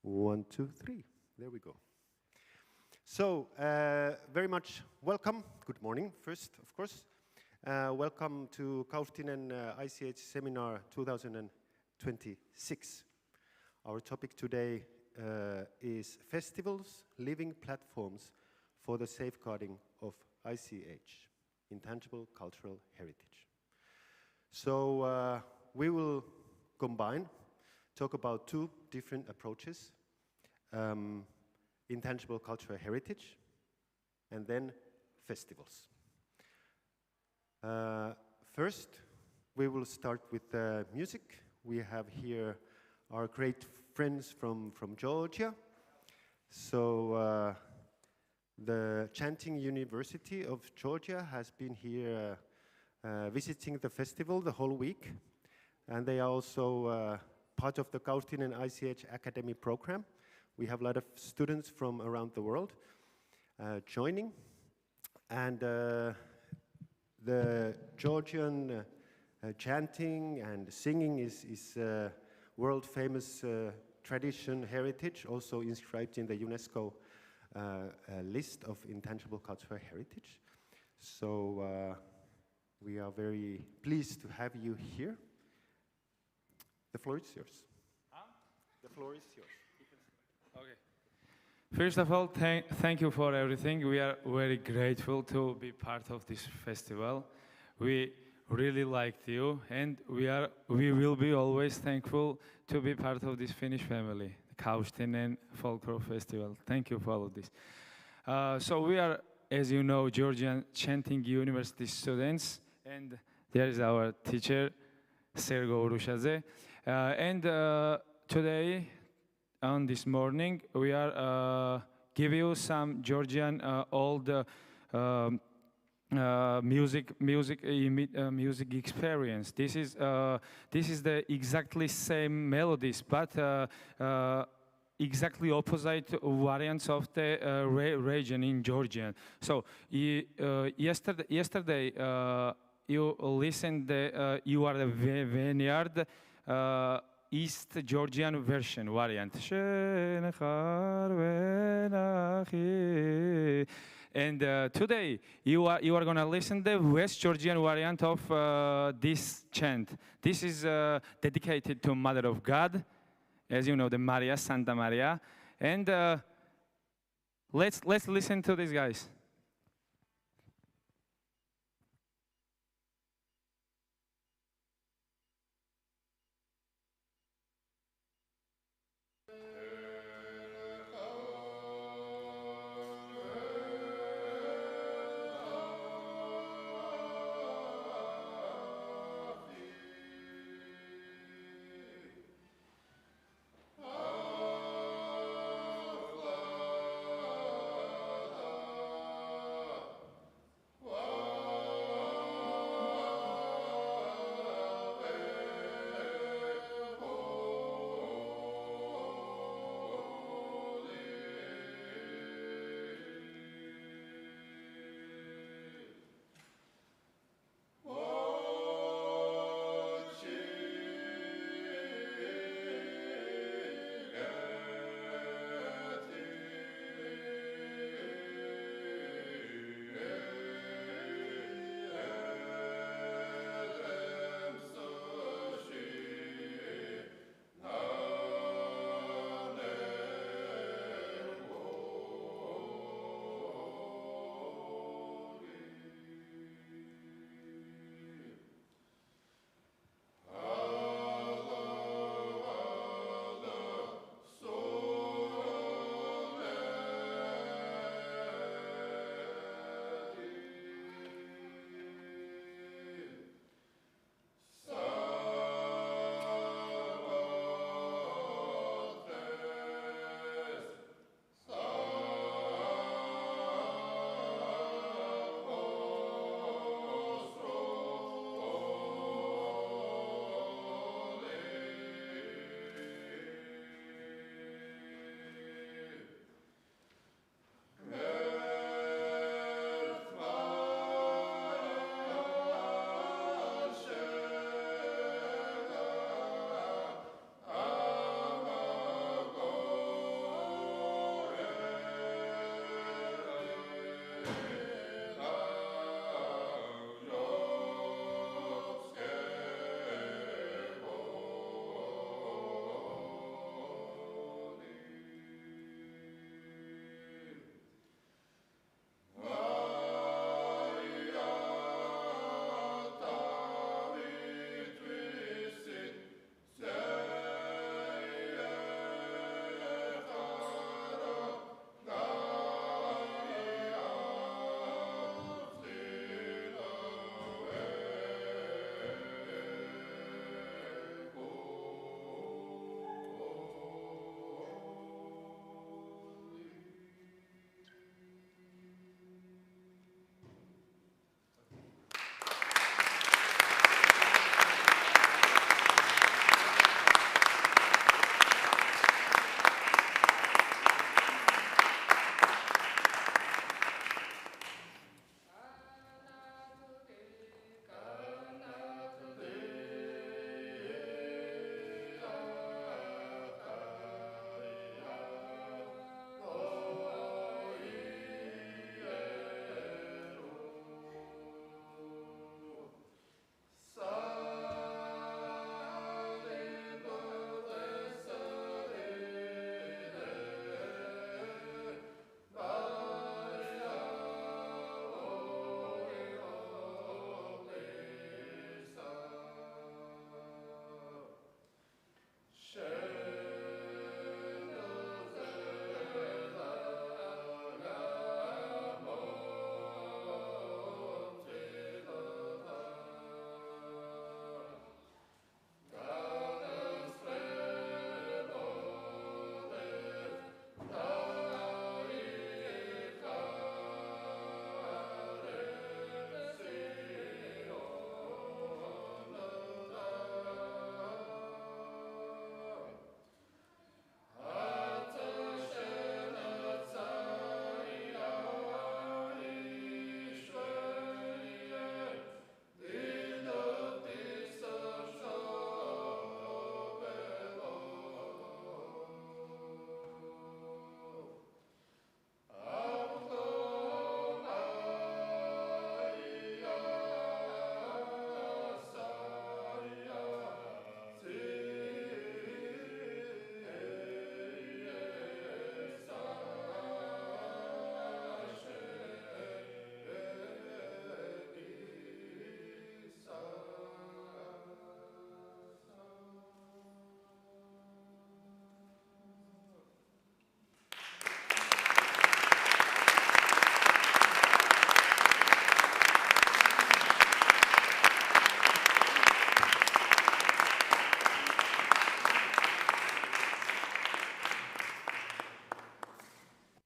1, 2, 3. There we go. So, very much welcome. Good morning, first, of course. Welcome to Kaustinen ICH Seminar 2026. Our topic today is Festivals, Living Platforms for the Safeguarding of ICH, Intangible Cultural Heritage. So, we will combine, talk about two different approaches, intangible cultural heritage and then festivals. First, we will start with music. We have here our great friends from Georgia. So the Chanting University of Georgia has been here visiting the festival the whole week, and they are also part of the Kaustinen ICH Academy program. We have a lot of students from around the world joining, and the Georgian chanting and singing is world famous tradition heritage, also inscribed in the UNESCO list of intangible cultural heritage. So we are very pleased to have you here. The floor is yours. The floor is yours. Okay. First of all, thank you for everything. We are very grateful to be part of this festival. We really liked you, and we will be always thankful to be part of this Finnish family, the Kaustinen Folk Festival. Thank you for all of this. So we are, as you know, Georgian Chanting University students, and there is our teacher, Sergo Urushadze. And today, on this morning, we are give you some Georgian old music experience. This is the exactly same melodies, but exactly opposite variants of the region in Georgian. So yesterday you listened. You are the vineyard. East Georgian version variant. And today you are gonna listen the West Georgian variant of this chant. This is dedicated to Mother of God, as you know, the Maria, Santa Maria. And let's listen to these guys.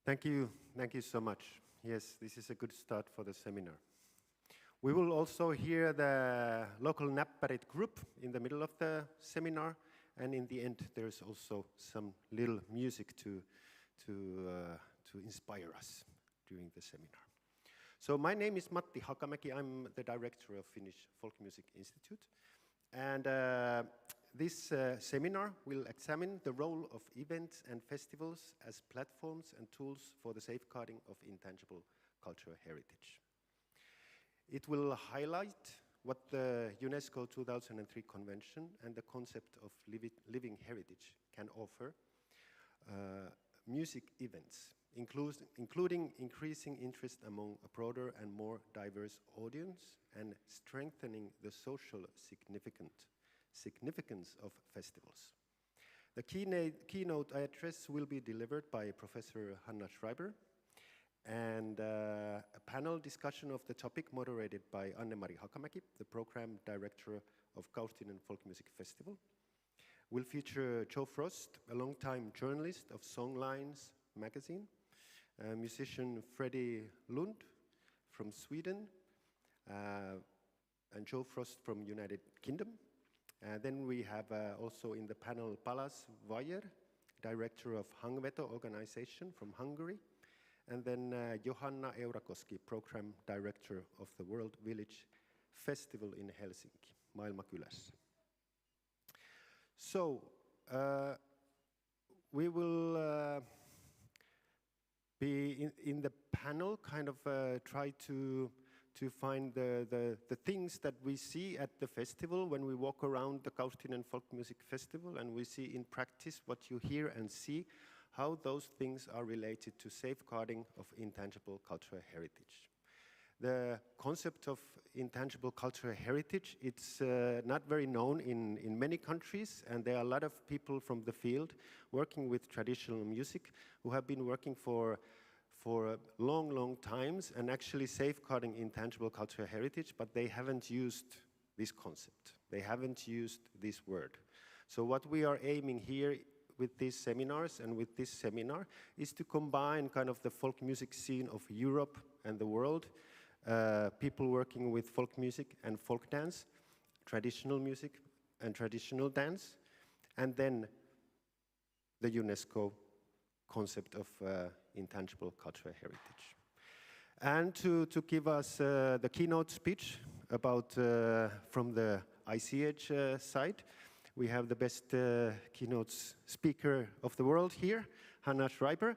Thank you so much. Yes, this is a good start for the seminar. We will also hear the local Näppärit group in the middle of the seminar, and in the end there's also some little music to inspire us during the seminar. So my name is Matti Hakamäki. I'm the director of Finnish Folk Music Institute, and this seminar will examine the role of events and festivals as platforms and tools for the safeguarding of intangible cultural heritage. It will highlight what the UNESCO 2003 Convention and the concept of living heritage can offer music events, including increasing interest among a broader and more diverse audience and strengthening the social significance of festivals. The keynote address will be delivered by Professor Hanna Schreiber, and a panel discussion of the topic moderated by Anne-Mari Hakamäki, the program director of Kaustinen Folk Music Festival, will feature Joe Frost, a long-time journalist of Songlines magazine, musician Freddy Lundh from Sweden, and Joe Frost from United Kingdom. Then we have also in the panel Balázs Weyer, director of Hangveto organization from Hungary, and then Johanna Eurakoski, program director of the World Village Festival in Helsinki, Maailmankylässä. So we will be in the panel kind of try to find the things that we see at the festival when we walk around the Kaustinen Folk Music Festival, and we see in practice what you hear and see, how those things are related to safeguarding of intangible cultural heritage. The concept of intangible cultural heritage, it's not very known in many countries, and there are a lot of people from the field working with traditional music who have been working for long times and actually safeguarding intangible cultural heritage, but they haven't used this concept. They haven't used this word. So what we are aiming here with these seminars and with this seminar is to combine kind of the folk music scene of Europe and the world, people working with folk music and folk dance, traditional music and traditional dance, and then the UNESCO concept of intangible cultural heritage. And to give us the keynote speech about from the ICH side, we have the best keynote speaker of the world here, Hanna Schreiber,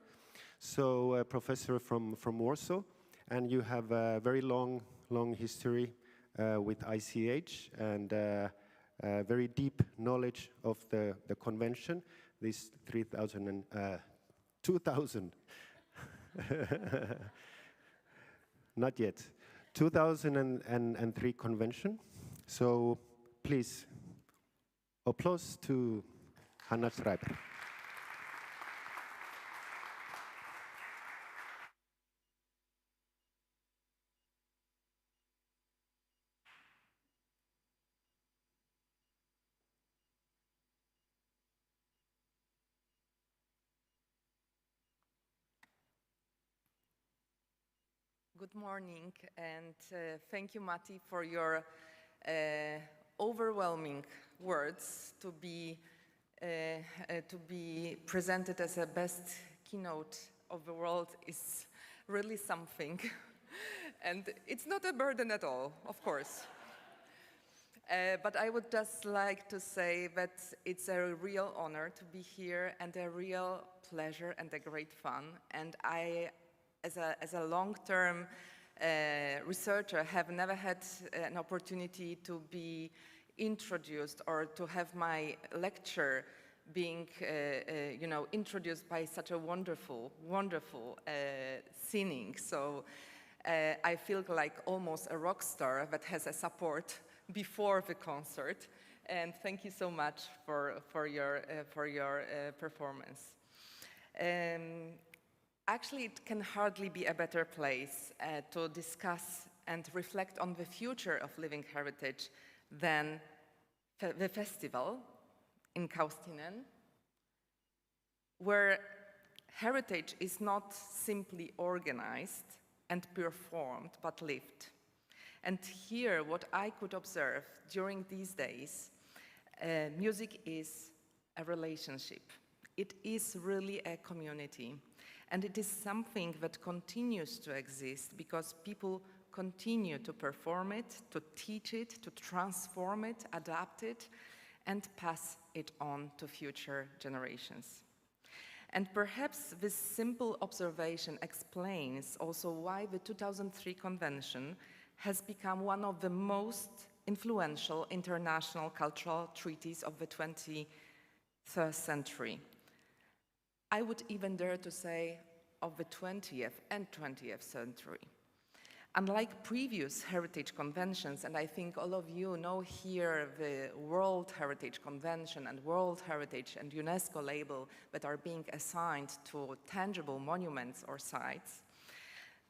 so a professor from Warsaw, and you have a very long history with ICH and very deep knowledge of the convention, this 2000, not yet, 2003 convention. So please, applause to Hanna Schreiber. Good morning, and thank you, Matti, for your overwhelming words to be presented as the best keynote of the world is really something. And it's not a burden at all, of course. But I would just like to say that it's a real honor to be here and a real pleasure and a great fun. And I, as a long-term researcher, have never had an opportunity to be introduced or to have my lecture being, introduced by such a wonderful singing. So I feel like almost a rock star that has a support before the concert. And thank you so much for your performance. Actually, it can hardly be a better place to discuss and reflect on the future of living heritage than the festival in Kaustinen, where heritage is not simply organized and performed, but lived. And here, what I could observe during these days, music is a relationship. It is really a community. And it is something that continues to exist because people continue to perform it, to teach it, to transform it, adapt it, and pass it on to future generations. And perhaps this simple observation explains also why the 2003 convention has become one of the most influential international cultural treaties of the 21st century. I would even dare to say of the 20th and 20th century. Unlike previous heritage conventions, and I think all of you know here the World Heritage Convention and World Heritage and UNESCO label that are being assigned to tangible monuments or sites,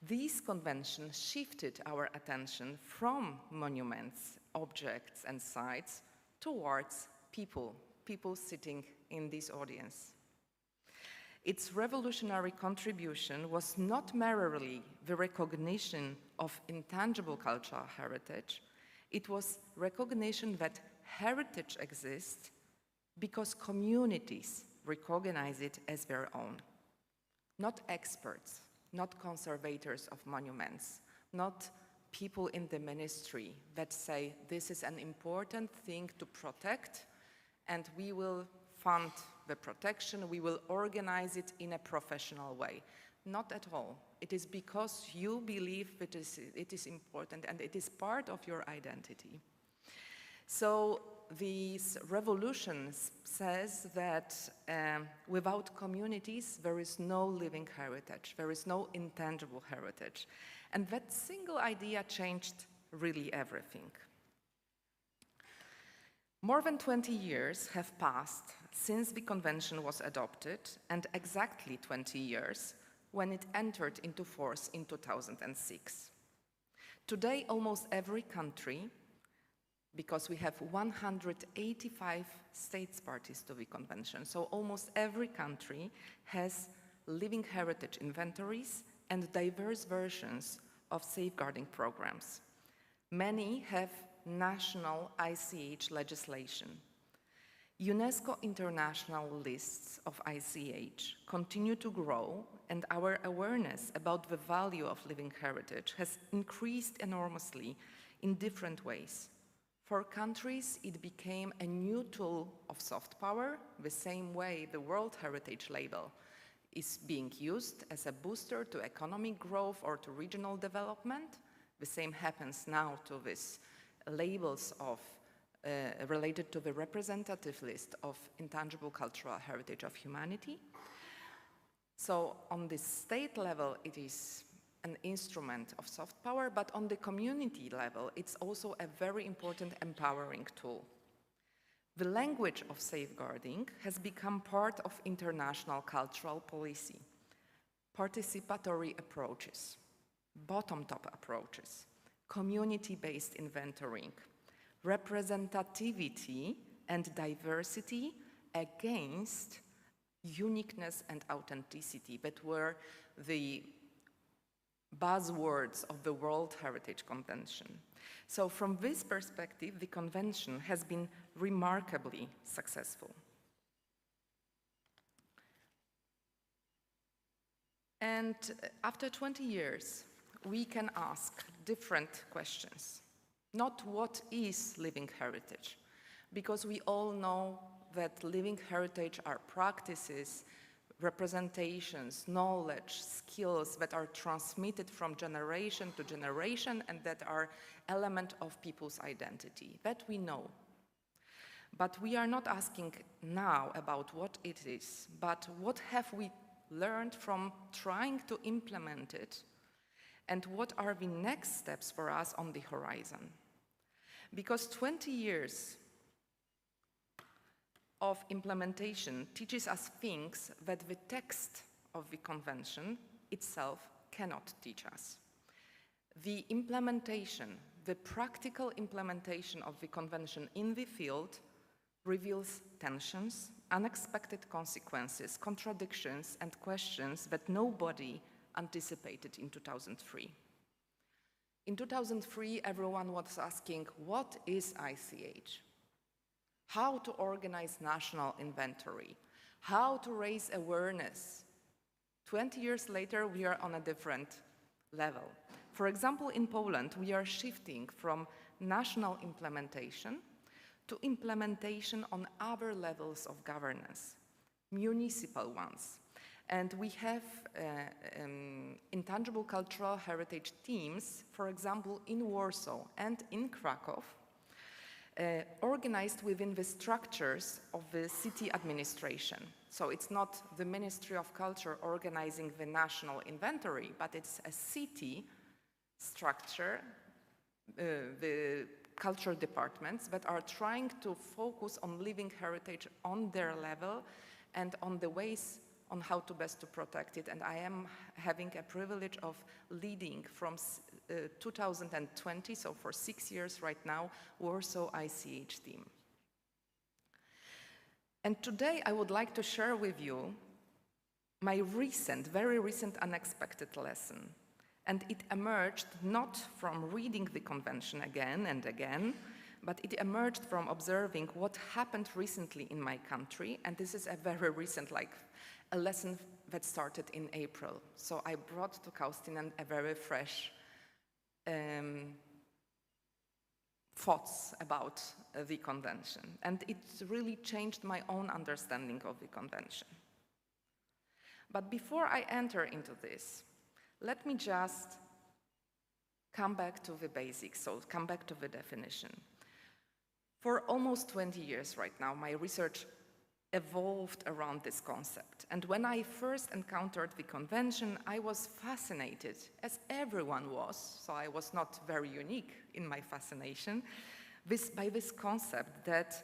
these conventions shifted our attention from monuments, objects, and sites towards people sitting in this audience. Its revolutionary contribution was not merely the recognition of intangible cultural heritage, it was recognition that heritage exists because communities recognize it as their own. Not experts, not conservators of monuments, not people in the ministry that say this is an important thing to protect and we will fund the protection, we will organize it in a professional way. Not at all. It is because you believe it is important and it is part of your identity. So this revolution says that without communities, there is no living heritage, there is no intangible heritage. And that single idea changed really everything. More than 20 years have passed since the convention was adopted, and exactly 20 years when it entered into force in 2006. Today, almost every country, because we have 185 states parties to the convention, so almost every country has living heritage inventories and diverse versions of safeguarding programs. Many have national ICH legislation. UNESCO international lists of ICH continue to grow, and our awareness about the value of living heritage has increased enormously in different ways. For countries, it became a new tool of soft power, the same way the World Heritage label is being used as a booster to economic growth or to regional development. The same happens now to these labels of related to the representative list of intangible cultural heritage of humanity. So on the state level, it is an instrument of soft power, but on the community level, it's also a very important empowering tool. The language of safeguarding has become part of international cultural policy. Participatory approaches, bottom-top approaches, community-based inventorying, representativity and diversity against uniqueness and authenticity that were the buzzwords of the World Heritage Convention. So from this perspective, the convention has been remarkably successful. And after 20 years, we can ask different questions. Not what is living heritage, because we all know that living heritage are practices, representations, knowledge, skills that are transmitted from generation to generation and that are element of people's identity. That we know. But we are not asking now about what it is, but what have we learned from trying to implement it, and what are the next steps for us on the horizon? Because 20 years of implementation teaches us things that the text of the convention itself cannot teach us. The implementation, the practical implementation of the convention in the field reveals tensions, unexpected consequences, contradictions, and questions that nobody anticipated in 2003. In 2003, everyone was asking, what is ICH? How to organize national inventory? How to raise awareness? 20 years later, we are on a different level. For example, in Poland, we are shifting from national implementation to implementation on other levels of governance, municipal ones. And we have intangible cultural heritage teams, for example, in Warsaw and in Krakow, organized within the structures of the city administration. So it's not the Ministry of Culture organizing the national inventory, but it's a city structure, the cultural departments that are trying to focus on living heritage on their level and on the ways on how to best to protect it. And I am having a privilege of leading from 2020, so for 6 years right now, Warsaw ICH team. And today I would like to share with you my very recent unexpected lesson. And it emerged not from reading the convention again and again, but it emerged from observing what happened recently in my country. And this is a very recent, like a lesson that started in April. So I brought to Kaustinen a very fresh thoughts about the convention. And it really changed my own understanding of the convention. But before I enter into this, let me just come back to the basics, so come back to the definition. For almost 20 years right now, my research evolved around this concept. And when I first encountered the convention, I was fascinated, as everyone was, so I was not very unique in my fascination, by this concept that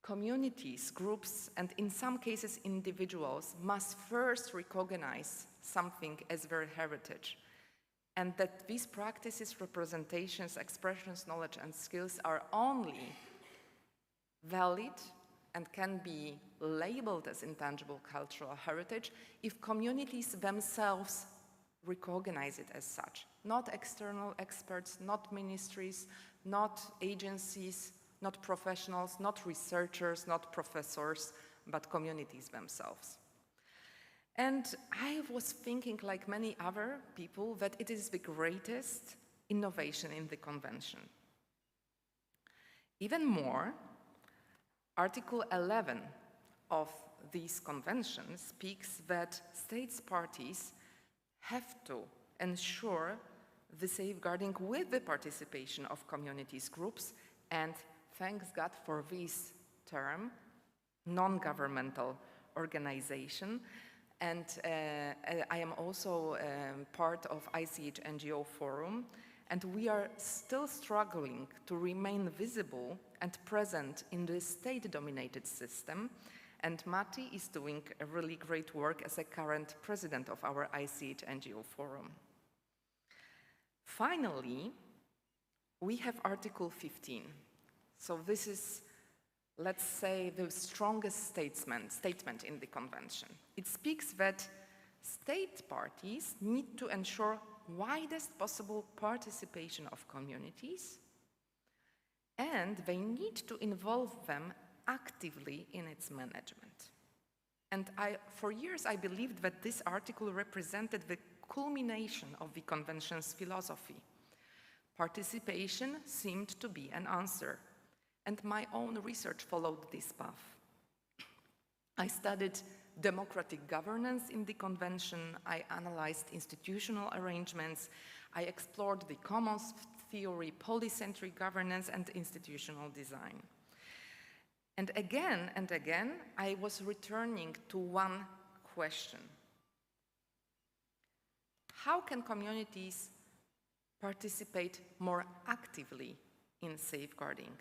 communities, groups, and in some cases individuals must first recognize something as their heritage, and that these practices, representations, expressions, knowledge, and skills are only valid and can be labeled as intangible cultural heritage if communities themselves recognize it as such. Not external experts, not ministries, not agencies, not professionals, not researchers, not professors, but communities themselves. And I was thinking, like many other people, that it is the greatest innovation in the convention. Even more, Article 11 of these conventions speaks that states parties have to ensure the safeguarding with the participation of communities, groups, and thanks God for this term, non-governmental organization. And I am also part of ICH NGO Forum, and we are still struggling to remain visible and present in the state-dominated system. And Matti is doing a really great work as a current president of our ICH NGO Forum. Finally, we have Article 15. So this is, let's say, the strongest statement in the convention. It speaks that state parties need to ensure widest possible participation of communities, and they need to involve them actively in its management. And for years I believed that this article represented the culmination of the convention's philosophy. Participation seemed to be an answer, and my own research followed this path. I studied democratic governance in the convention, I analyzed institutional arrangements, I explored the commons theory, polycentric governance, and institutional design. And again, I was returning to one question. How can communities participate more actively in safeguarding?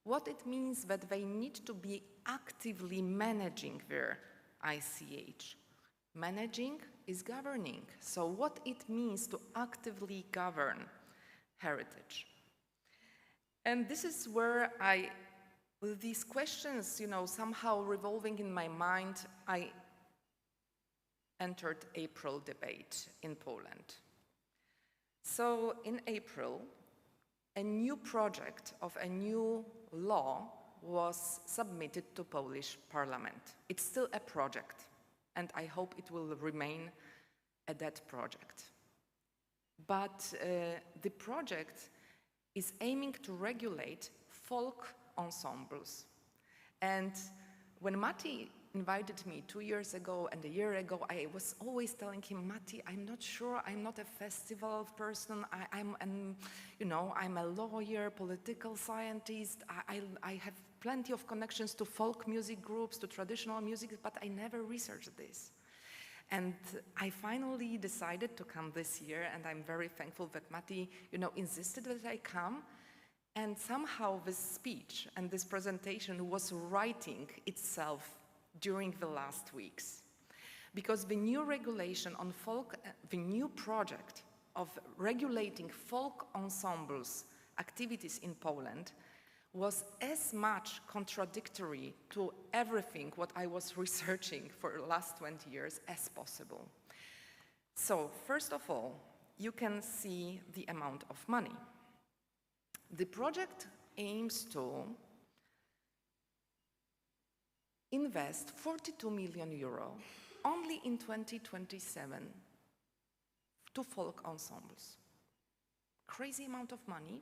What it means that they need to be actively managing their ICH. Managing is governing. So what it means to actively govern heritage. And this is where I With these questions, somehow revolving in my mind, I entered April debate in Poland. So in April, a new project of a new law was submitted to Polish Parliament. It's still a project, and I hope it will remain a dead project. But the project is aiming to regulate folk ensembles. And when Matti invited me 2 years ago and a year ago, I was always telling him, Matti, I'm not sure, I'm not a festival person, I'm a lawyer, political scientist, I have plenty of connections to folk music groups, to traditional music, but I never researched this. And I finally decided to come this year, and I'm very thankful that Matti, insisted that I come. And somehow this speech and this presentation was writing itself during the last weeks. Because the new regulation on folk, the new project of regulating folk ensembles activities in Poland was as much contradictory to everything what I was researching for the last 20 years as possible. So, first of all, you can see the amount of money. The project aims to invest 42 million euro only in 2027 to folk ensembles. Crazy amount of money.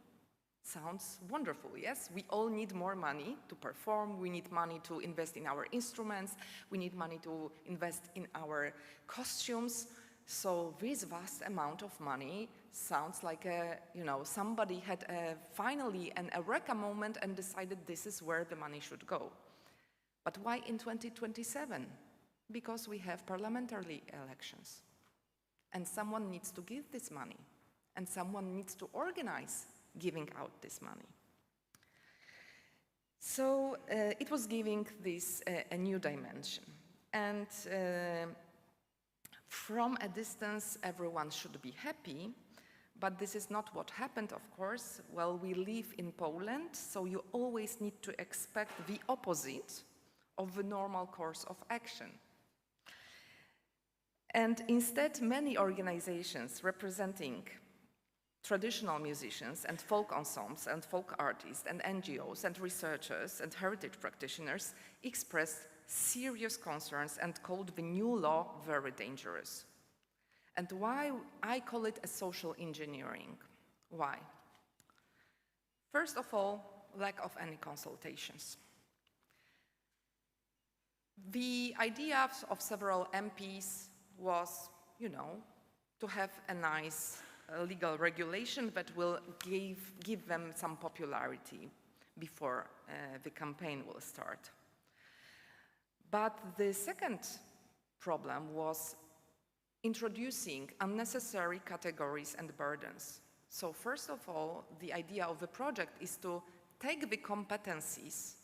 Sounds wonderful, yes? We all need more money to perform, we need money to invest in our instruments, we need money to invest in our costumes. So this vast amount of money sounds like somebody had finally an eureka moment and decided this is where the money should go. But why in 2027? Because we have parliamentary elections. And someone needs to give this money. And someone needs to organize giving out this money. So it was giving this a new dimension. And from a distance, everyone should be happy, but this is not what happened, of course. Well, we live in Poland, so you always need to expect the opposite of the normal course of action. And instead, many organizations representing traditional musicians and folk ensembles and folk artists and NGOs and researchers and heritage practitioners expressed serious concerns and called the new law very dangerous. And why I call it a social engineering? Why? First of all, lack of any consultations. The idea of several MPs was, to have a nice legal regulation that will give them some popularity before the campaign will start. But the second problem was introducing unnecessary categories and burdens. So first of all, the idea of the project is to take the competencies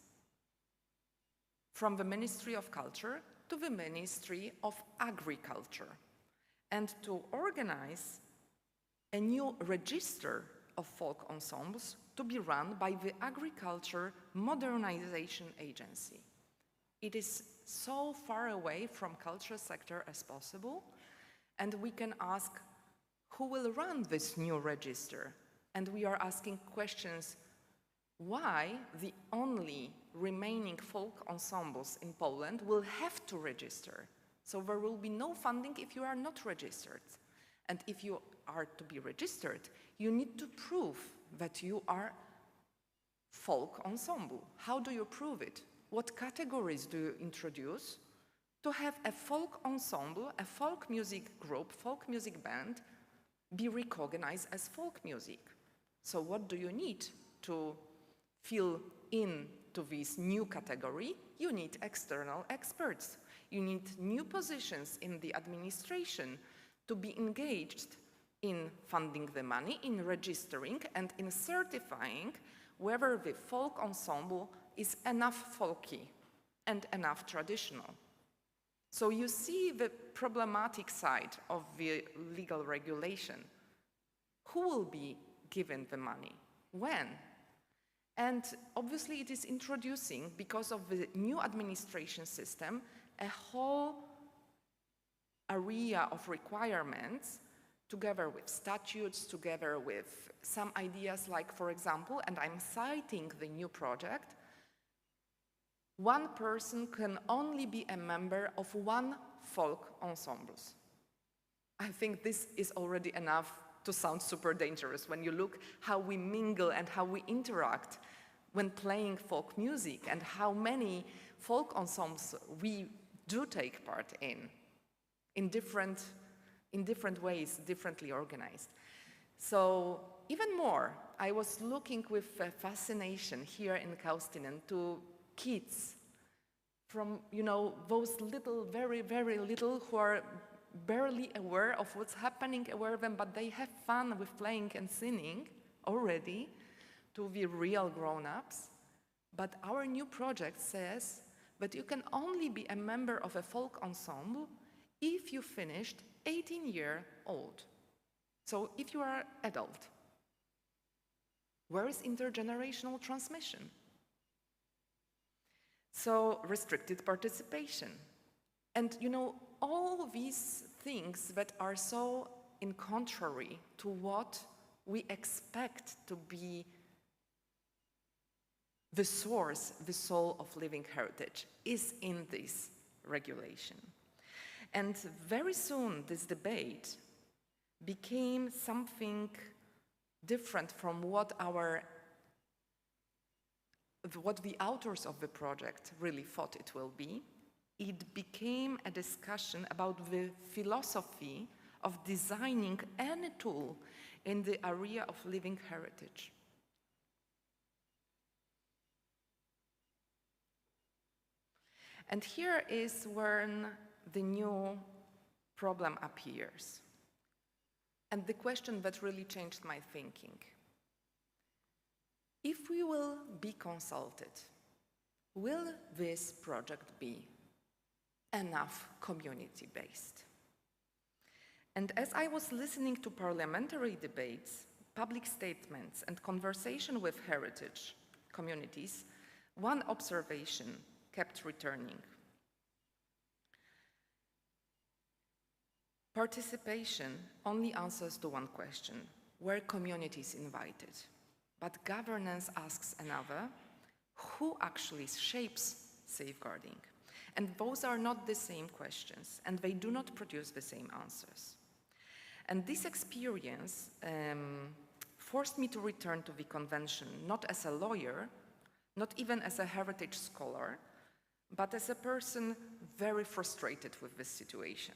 from the Ministry of Culture to the Ministry of Agriculture and to organize a new register of folk ensembles to be run by the Agriculture Modernization Agency. It is so far away from culture sector as possible, and we can ask who will run this new register? And we are asking questions, why the only remaining folk ensembles in Poland will have to register? So there will be no funding if you are not registered. And if you are to be registered, you need to prove that you are folk ensemble. How do you prove it? What categories do you introduce to have a folk ensemble, a folk music group, folk music band, be recognized as folk music? So what do you need to fill into this new category? You need external experts. You need new positions in the administration to be engaged in funding the money, in registering, and in certifying whether the folk ensemble is enough folky and enough traditional. So you see the problematic side of the legal regulation. Who will be given the money? When? And obviously it is introducing, because of the new administration system, a whole area of requirements together with statutes, together with some ideas like, for example, and I'm citing the new project, one person can only be a member of one folk ensemble. I think this is already enough to sound super dangerous when you look how we mingle and how we interact when playing folk music and how many folk ensembles we do take part in different ways, differently organized. So even more, I was looking with fascination here in Kaustinen to kids from, you know, those little, very, very little who are barely aware of what's happening around them, but they have fun with playing and singing already, to the real grown-ups. But our new project says that you can only be a member of a folk ensemble if you finished 18 years old. So if you are adult. Where is intergenerational transmission? So restricted participation. And you know, all these things that are so in contrary to what we expect to be the source, the soul of living heritage, is in this regulation. And very soon this debate became something different from what the authors of the project really thought it will be. It became a discussion about the philosophy of designing any tool in the area of living heritage. And here is when the new problem appears. And the question that really changed my thinking. If we will be consulted, will this project be enough community-based? And as I was listening to parliamentary debates, public statements, and conversation with heritage communities, one observation kept returning. Participation only answers to one question: were communities invited? But governance asks another: who actually shapes safeguarding? And those are not the same questions, and they do not produce the same answers. And this experience forced me to return to the convention, not as a lawyer, not even as a heritage scholar, but as a person very frustrated with this situation.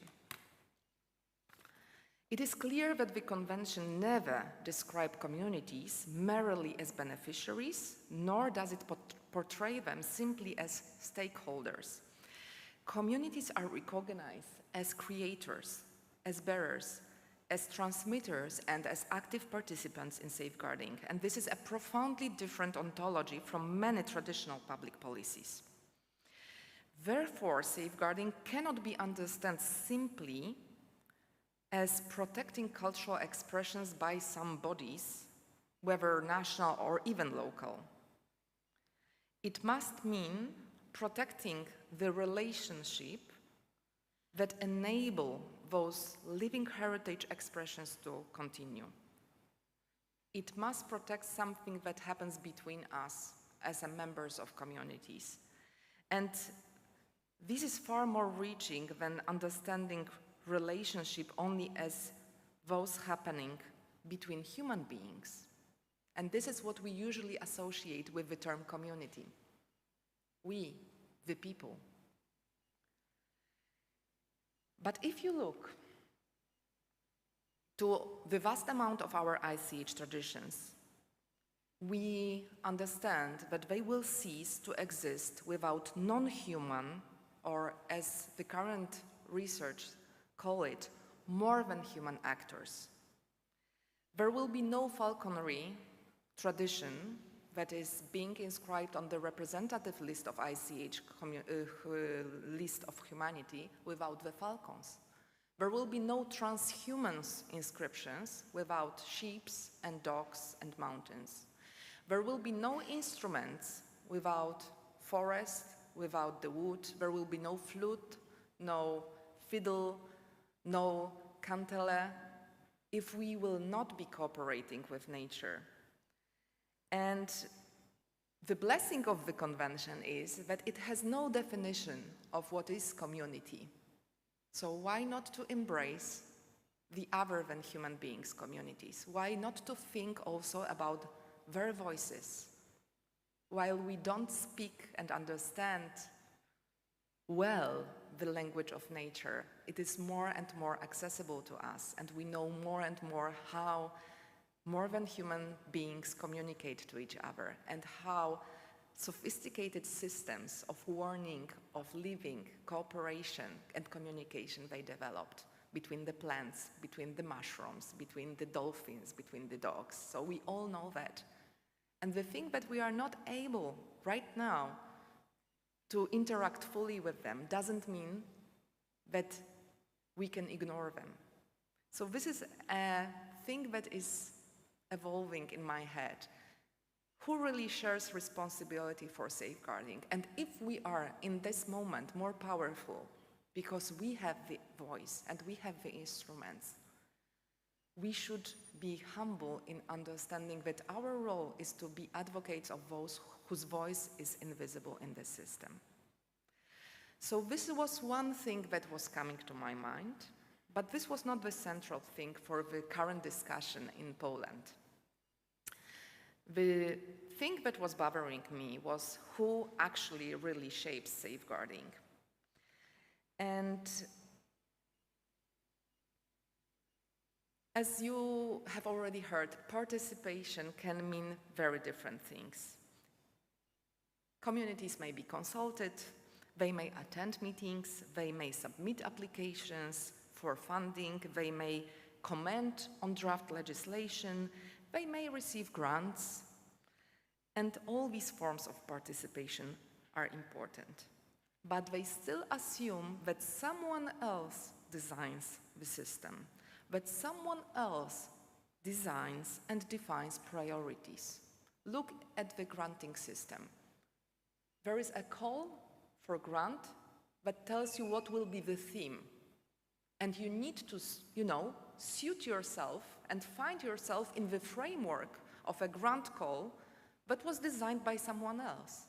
It is clear that the convention never describes communities merely as beneficiaries, nor does it portray them simply as stakeholders. Communities are recognized as creators, as bearers, as transmitters, and as active participants in safeguarding. And this is a profoundly different ontology from many traditional public policies. Therefore, safeguarding cannot be understood simply as protecting cultural expressions by some bodies, whether national or even local. It must mean protecting the relationship that enable those living heritage expressions to continue. It must protect something that happens between us as members of communities. And this is far more reaching than understanding relationship only as those happening between human beings. And this is what we usually associate with the term community. We, the people. But if you look to the vast amount of our ICH traditions, we understand that they will cease to exist without non-human, or as the current research call it, more than human actors. There will be no falconry tradition that is being inscribed on the representative list of ICH list of humanity without the falcons. There will be no transhumans inscriptions without sheep and dogs and mountains. There will be no instruments without forest, without the wood. There will be no flute, no fiddle, no kantele, if we will not be cooperating with nature. And the blessing of the convention is that it has no definition of what is community. So why not to embrace the other than human beings communities? Why not to think also about their voices? While we don't speak and understand well the language of nature, it is more and more accessible to us, and we know more and more how more than human beings communicate to each other, and how sophisticated systems of warning, of living, cooperation, and communication they developed between the plants, between the mushrooms, between the dolphins, between the dogs. So we all know that. And the thing that we are not able right now to interact fully with them doesn't mean that we can ignore them. So this is a thing that is evolving in my head. Who really shares responsibility for safeguarding? And if we are in this moment more powerful because we have the voice and we have the instruments, we should be humble in understanding that our role is to be advocates of those whose voice is invisible in the system. So this was one thing that was coming to my mind, but this was not the central thing for the current discussion in Poland. The thing that was bothering me was who actually really shapes safeguarding. And as you have already heard, participation can mean very different things. Communities may be consulted, they may attend meetings, they may submit applications for funding, they may comment on draft legislation, they may receive grants, and all these forms of participation are important. But they still assume that someone else designs the system, that someone else designs and defines priorities. Look at the granting system. There is a call for grant that tells you what will be the theme. And you need to, suit yourself and find yourself in the framework of a grant call that was designed by someone else.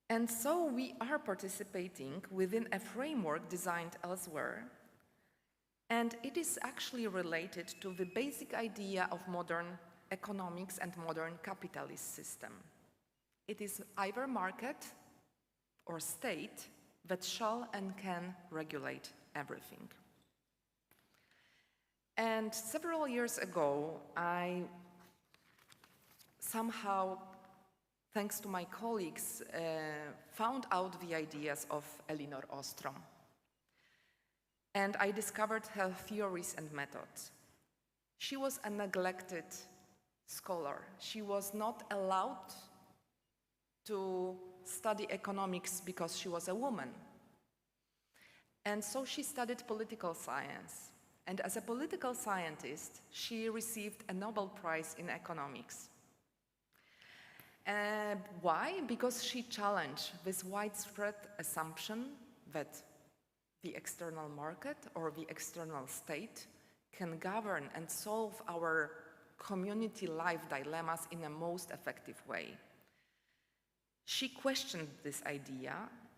And so we are participating within a framework designed elsewhere, and it is actually related to the basic idea of modern economics and modern capitalist system. It is either market or state that shall and can regulate everything. And several years ago, I somehow, thanks to my colleagues, found out the ideas of Elinor Ostrom. And I discovered her theories and methods. She was a neglected scholar. She was not allowed to study economics because she was a woman. And so she studied political science. And as a political scientist, she received a Nobel Prize in economics. Why? Because she challenged this widespread assumption that the external market or the external state can govern and solve our community life dilemmas in a most effective way. She questioned this idea,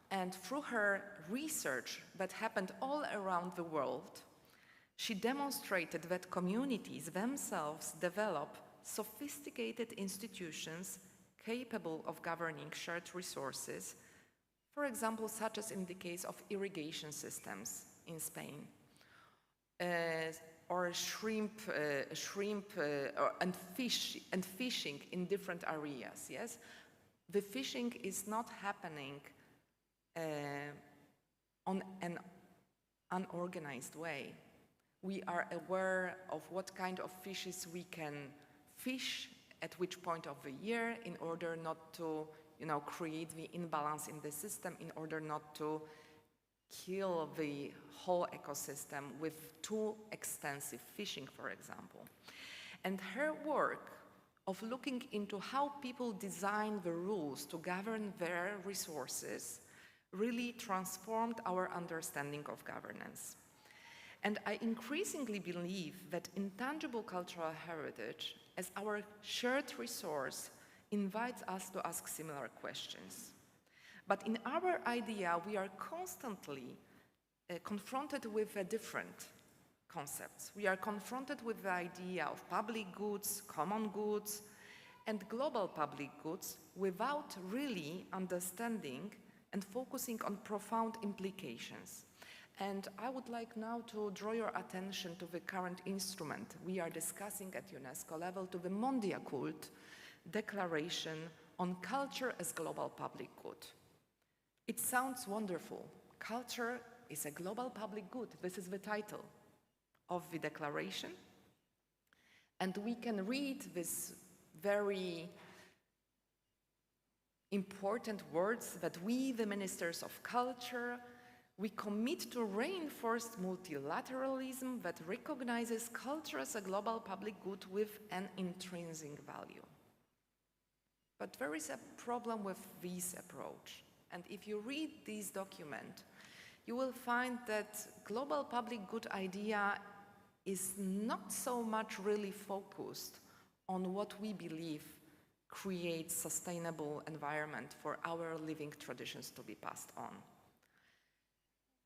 and through her research that happened all around the world, she demonstrated that communities themselves develop sophisticated institutions capable of governing shared resources, for example, such as in the case of irrigation systems in Spain, or and fishing in different areas. Yes, the fishing is not happening on an unorganized way. We are aware of what kind of fishes we can fish at which point of the year in order not to, create the imbalance in the system, in order not to kill the whole ecosystem with too extensive fishing, for example. And her work of looking into how people design the rules to govern their resources really transformed our understanding of governance. And I increasingly believe that intangible cultural heritage as our shared resource invites us to ask similar questions. But in our idea, we are constantly confronted with different concepts. We are confronted with the idea of public goods, common goods, and global public goods without really understanding and focusing on profound implications. And I would like now to draw your attention to the current instrument we are discussing at UNESCO level, to the Mondiakult Declaration on Culture as Global Public Good. It sounds wonderful. Culture is a global public good. This is the title of the declaration. And we can read these very important words that we, the ministers of culture, we commit to reinforce multilateralism that recognizes culture as a global public good with an intrinsic value. But there is a problem with this approach. And if you read this document, you will find that global public good idea is not so much really focused on what we believe creates sustainable environment for our living traditions to be passed on.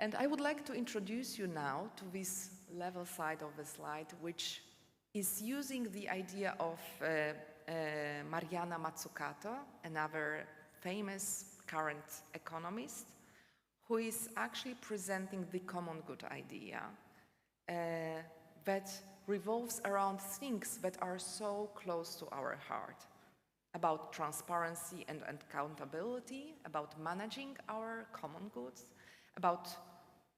And I would like to introduce you now to this level side of the slide, which is using the idea of Mariana Mazzucato, another famous current economist, who is actually presenting the common good idea that revolves around things that are so close to our heart, about transparency and accountability, about managing our common goods, about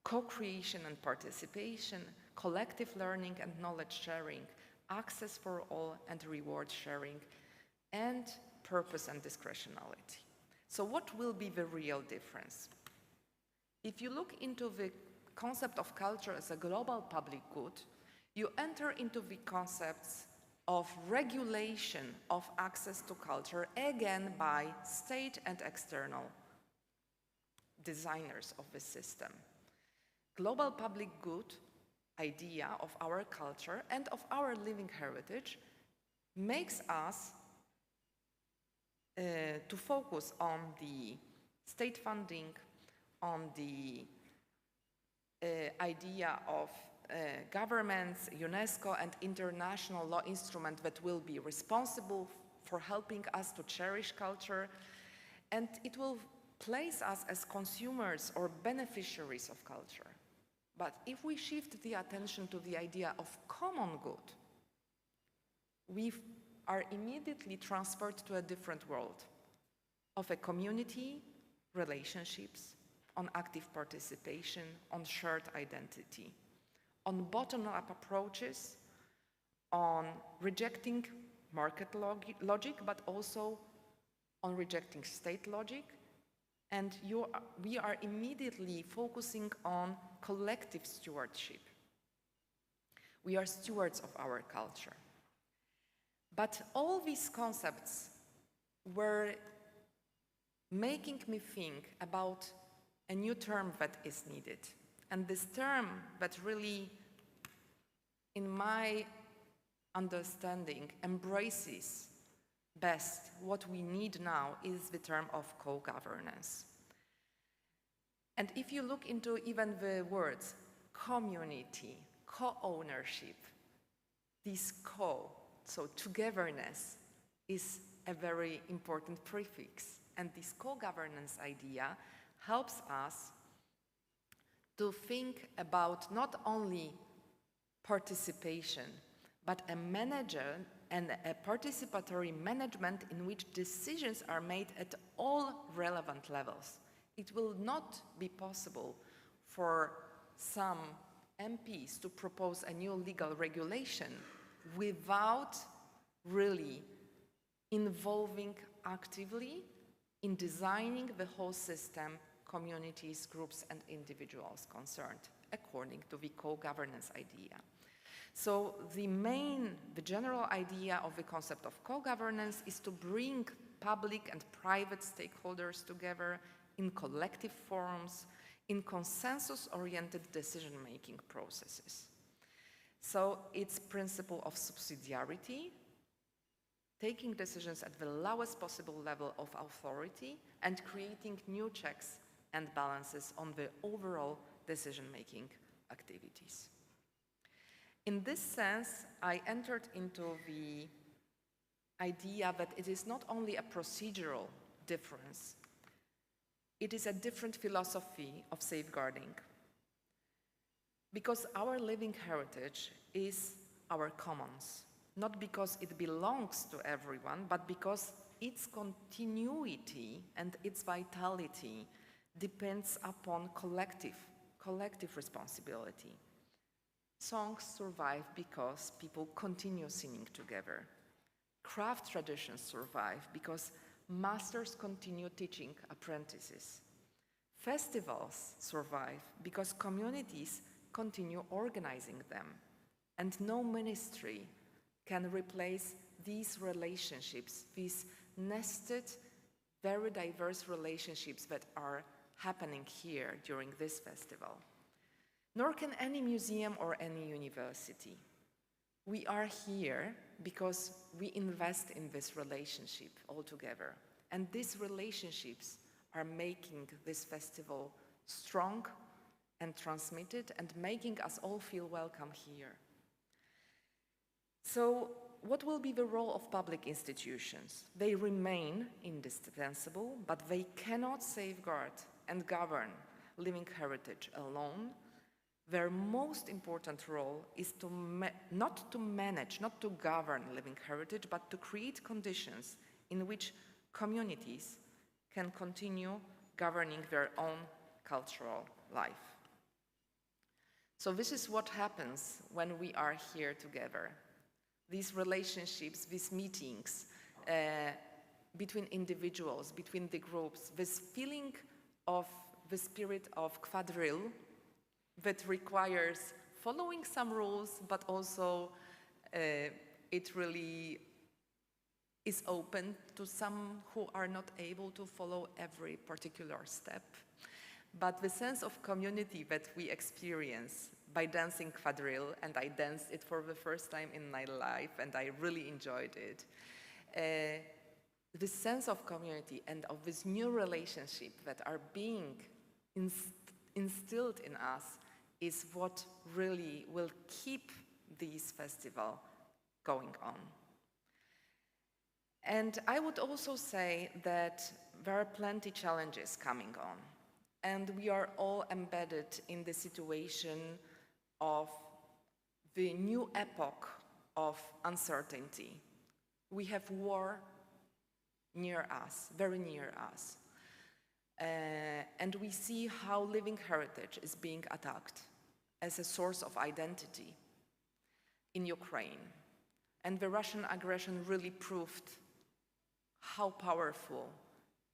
co-creation and participation, collective learning and knowledge sharing, access for all and reward sharing, and purpose and discretionality. So what will be the real difference? If you look into the concept of culture as a global public good, you enter into the concepts of regulation of access to culture, again by state and external designers of the system. Global public good idea of our culture and of our living heritage makes us to focus on the state funding, on the idea of governments, UNESCO and international law instruments that will be responsible for helping us to cherish culture, and it will place us as consumers or beneficiaries of culture. But if we shift the attention to the idea of common good, we are immediately transferred to a different world of a community, relationships, on active participation, on shared identity, on bottom-up approaches, on rejecting market logic, but also on rejecting state logic. And we are immediately focusing on collective stewardship. We are stewards of our culture. But all these concepts were making me think about a new term that is needed. And this term that really, in my understanding, embraces best what we need now is the term of co-governance. And if you look into even the words community, co-ownership, this co, so togetherness, is a very important prefix. And this co-governance idea helps us to think about not only participation, but a manager and a participatory management in which decisions are made at all relevant levels. It will not be possible for some MPs to propose a new legal regulation without really involving actively in designing the whole system, communities, groups, and individuals concerned, according to the co-governance idea. So the general idea of the concept of co-governance is to bring public and private stakeholders together in collective forums, in consensus-oriented decision-making processes. So it's principle of subsidiarity, taking decisions at the lowest possible level of authority and creating new checks and balances on the overall decision-making activities. In this sense, I entered into the idea that it is not only a procedural difference, it is a different philosophy of safeguarding. Because our living heritage is our commons, not because it belongs to everyone, but because its continuity and its vitality depends upon collective responsibility. Songs survive because people continue singing together. Craft traditions survive because masters continue teaching apprentices. Festivals survive because communities continue organizing them. And no ministry can replace these relationships, these nested, very diverse relationships that are happening here during this festival. Nor can any museum or any university. We are here because we invest in this relationship altogether. And these relationships are making this festival strong and transmitted and making us all feel welcome here. So, what will be the role of public institutions? They remain indispensable, but they cannot safeguard and govern living heritage alone. Their most important role is not to manage, not to govern living heritage, but to create conditions in which communities can continue governing their own cultural life. So this is what happens when we are here together. These relationships, these meetings between individuals, between the groups, this feeling of the spirit of quadrille that requires following some rules, but also it really is open to some who are not able to follow every particular step. But the sense of community that we experience by dancing quadrille, and I danced it for the first time in my life, and I really enjoyed it. This sense of community and of this new relationship that are being instilled in us is what really will keep this festival going on. And I would also say that there are plenty of challenges coming on, and we are all embedded in the situation of the new epoch of uncertainty. We have war near us, very near us. And we see how living heritage is being attacked as a source of identity in Ukraine. And the Russian aggression really proved how powerful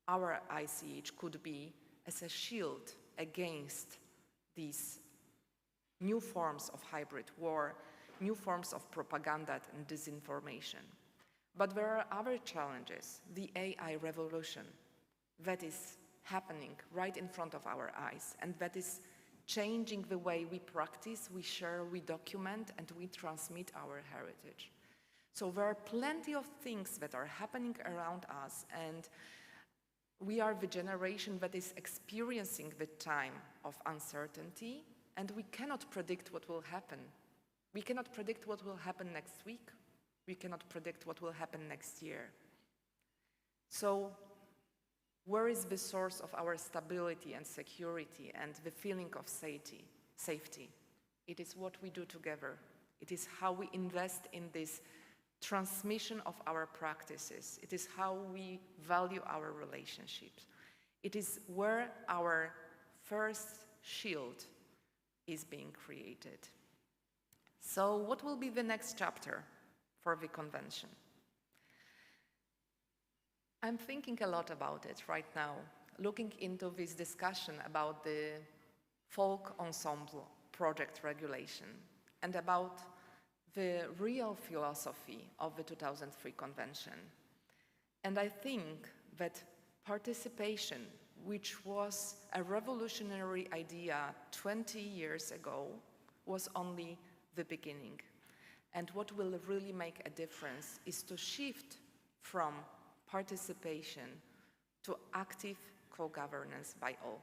our ICH could be as a shield against these new forms of hybrid war, new forms of propaganda and disinformation. But there are other challenges, the AI revolution that is happening right in front of our eyes, and that is changing the way we practice, we share, we document, and we transmit our heritage. So there are plenty of things that are happening around us, and we are the generation that is experiencing the time of uncertainty, and we cannot predict what will happen. We cannot predict what will happen next week. We cannot predict what will happen next year. So, where is the source of our stability and security and the feeling of safety? It is what we do together. It is how we invest in this transmission of our practices. It is how we value our relationships. It is where our first shield is being created. So what will be the next chapter for the convention? I'm thinking a lot about it right now, looking into this discussion about the folk ensemble project regulation and about the real philosophy of the 2003 convention. And I think that participation, which was a revolutionary idea 20 years ago, was only the beginning. And what will really make a difference is to shift from participation to active co-governance by all,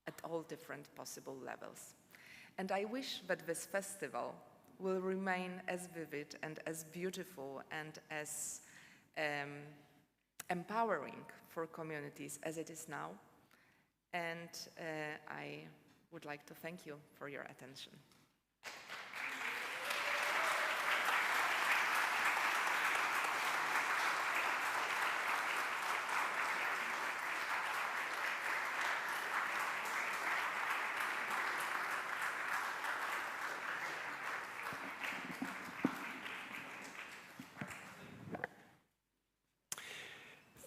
at all different possible levels. And I wish that this festival will remain as vivid and as beautiful and as empowering for communities as it is now. And I would like to thank you for your attention.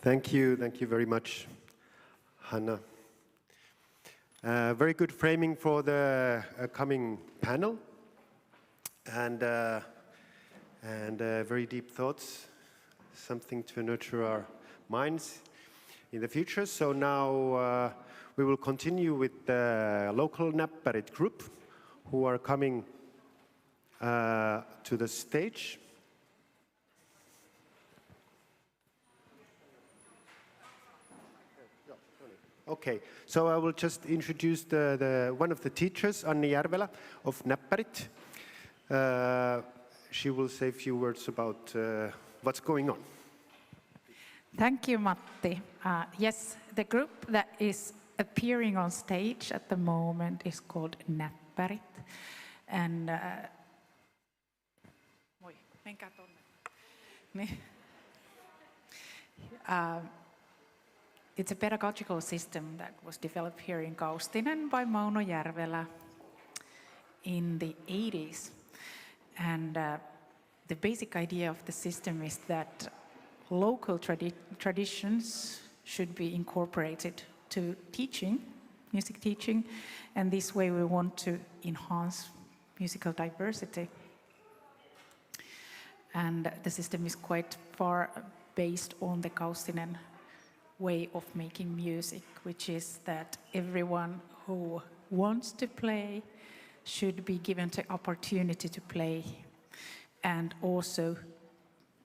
Thank you very much, Hanna. Very good framing for the coming panel, and very deep thoughts, something to nurture our minds in the future. So now we will continue with the local Näppärit group, who are coming to the stage. Okay, so I will just introduce one of the teachers, Anni Järvelä of Näppärit. She will say a few words about what's going on. Thank you, Matti. Yes, the group that is appearing on stage at the moment is called Näppärit. And it's a pedagogical system that was developed here in Kaustinen by Mauno Järvelä in the 80s. And the basic idea of the system is that local traditions should be incorporated to teaching, music teaching, and this way we want to enhance musical diversity. And the system is quite far based on the Kaustinen way of making music, which is that everyone who wants to play should be given the opportunity to play, and also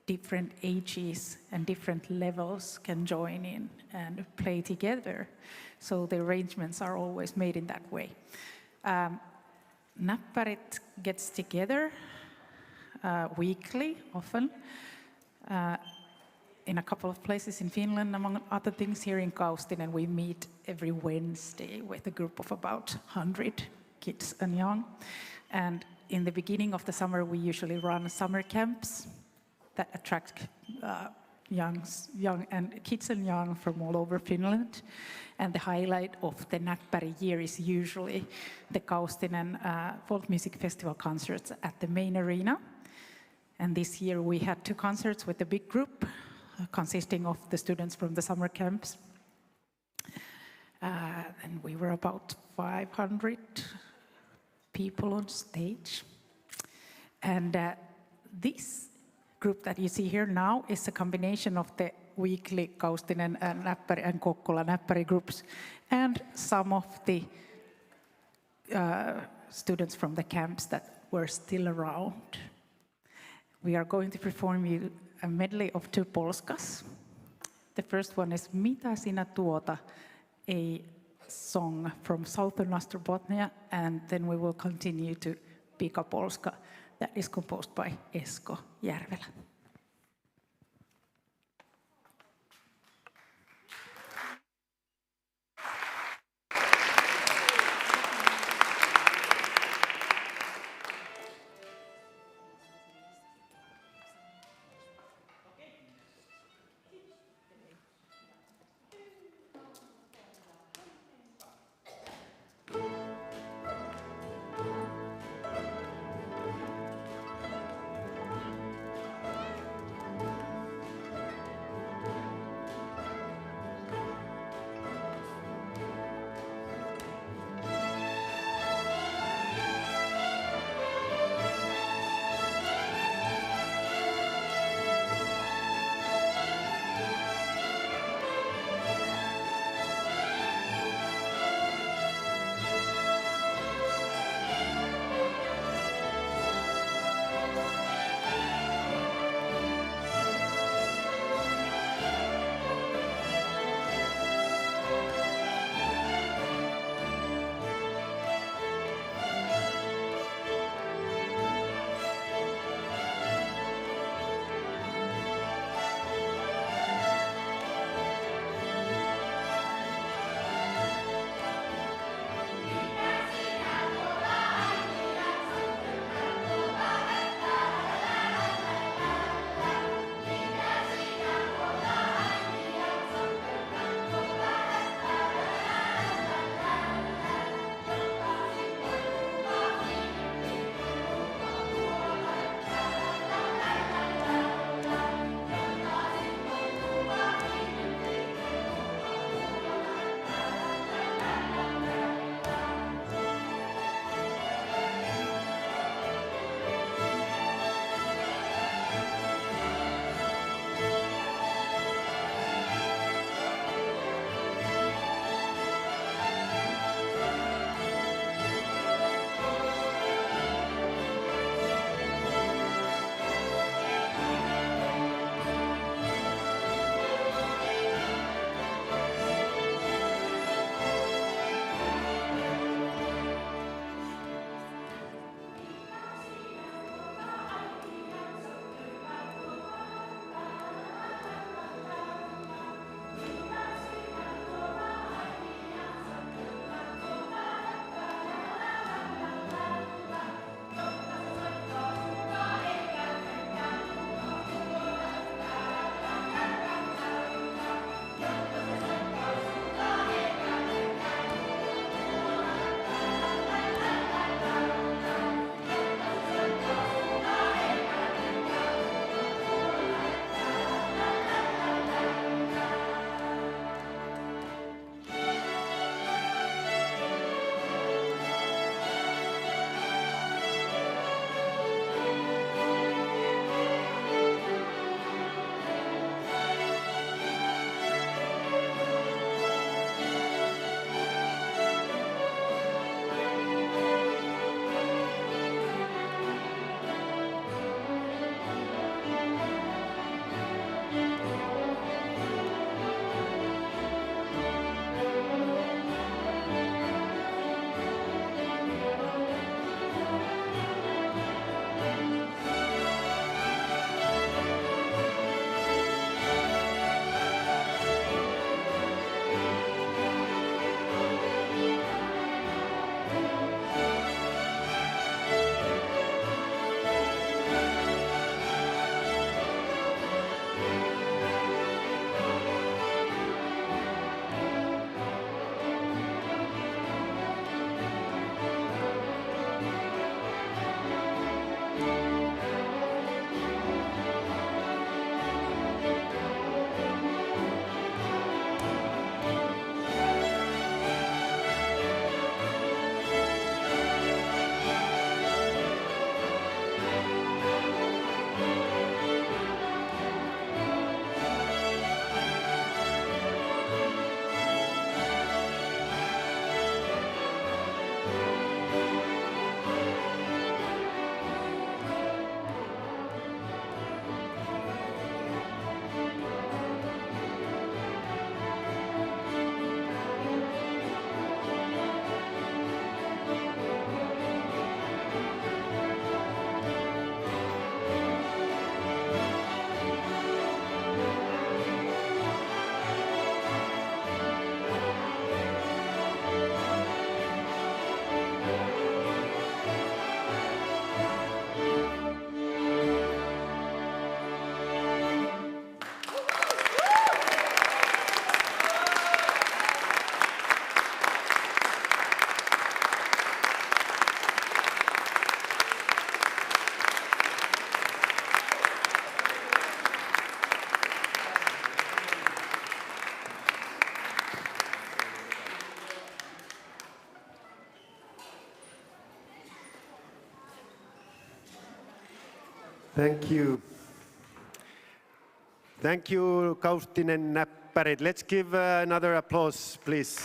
different ages and different levels can join in and play together. So the arrangements are always made in that way. Näppärit gets together weekly, often, in a couple of places in Finland, among other things here in Kaustinen. We meet every Wednesday with a group of about 100 kids and young. And in the beginning of the summer, we usually run summer camps that attract young and kids and young from all over Finland. And the highlight of the Näppäri year is usually the Kaustinen Folk Music Festival concerts at the main arena. And this year we had 2 concerts with a big group consisting of the students from the summer camps. And we were about 500 people on stage. And this group that you see here now is a combination of the weekly Kaustinen and Näppäri and Kokkola Näppäri groups and some of the students from the camps that were still around. We are going to perform you a medley of 2 polskas. The first one is Mitä sinä tuota, a song from southern Ostrobothnia, and then we will continue to Pika Polska that is composed by Esko Järvelä. Thank you. Thank you, Kaustinen Näppärit. Let's give another applause, please.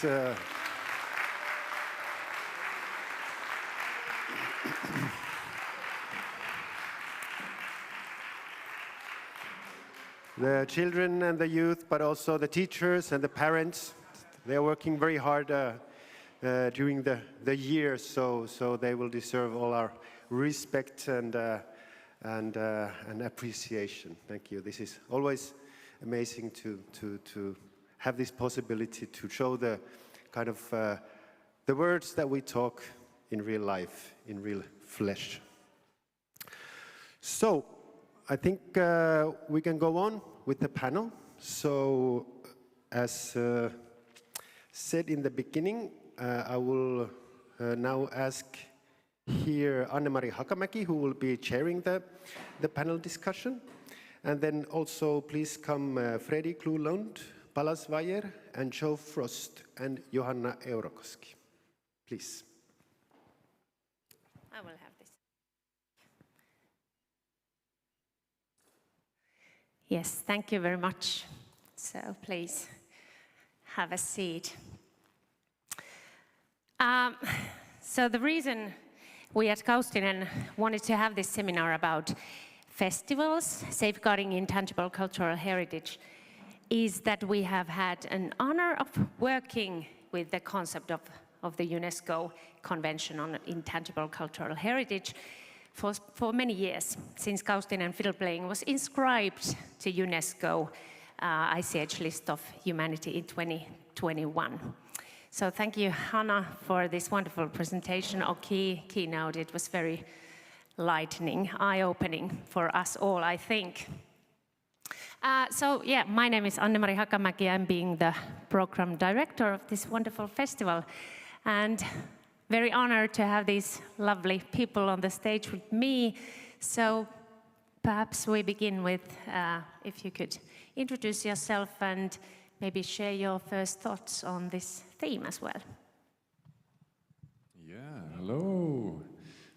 The children and the youth, but also the teachers and the parents, they are working very hard during the year, so they will deserve all our respect and appreciation. Thank you. This is always amazing to have this possibility to show the kind of the words that we talk in real life, in real flesh. So I think we can go on with the panel. So as said in the beginning, I will now ask here Anne-Mari Hakamäki, who will be chairing the panel discussion. And then also please come Freddy Lundh, Balázs Weyer, and Joe Frost, and Johanna Eurakoski. Please. I will have this. Yes, thank you very much. So please have a seat. So the reason we at Kaustinen wanted to have this seminar about festivals, safeguarding intangible cultural heritage, is that we have had an honor of working with the concept of the UNESCO Convention on Intangible Cultural Heritage for many years, since Kaustinen fiddle playing was inscribed to UNESCO ICH list of humanity in 2021. So thank you, Hanna, for this wonderful presentation or keynote. It was very lightning, eye-opening for us all, I think. So yeah, my name is Anne-Mari Hakamäki. I'm being the program director of this wonderful festival, and very honored to have these lovely people on the stage with me. So perhaps we begin with, if you could introduce yourself and maybe share your first thoughts on this theme as well. Yeah, hello.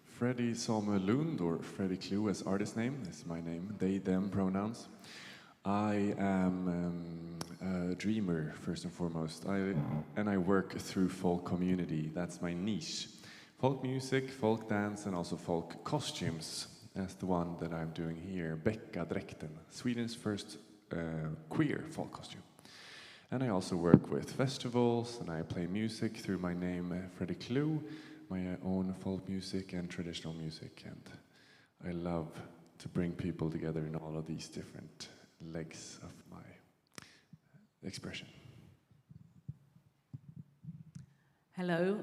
Freddy Lundh, or Freddy Clue as artist name, is my name, they, them pronouns. I am a dreamer, first and foremost, and I work through folk community. That's my niche. Folk music, folk dance, and also folk costumes, as the one that I'm doing here, Bäckadräkten, Sweden's first queer folk costume. And I also work with festivals, and I play music through my name, Freddy Clue, my own folk music and traditional music. And I love to bring people together in all of these different legs of my expression. Hello,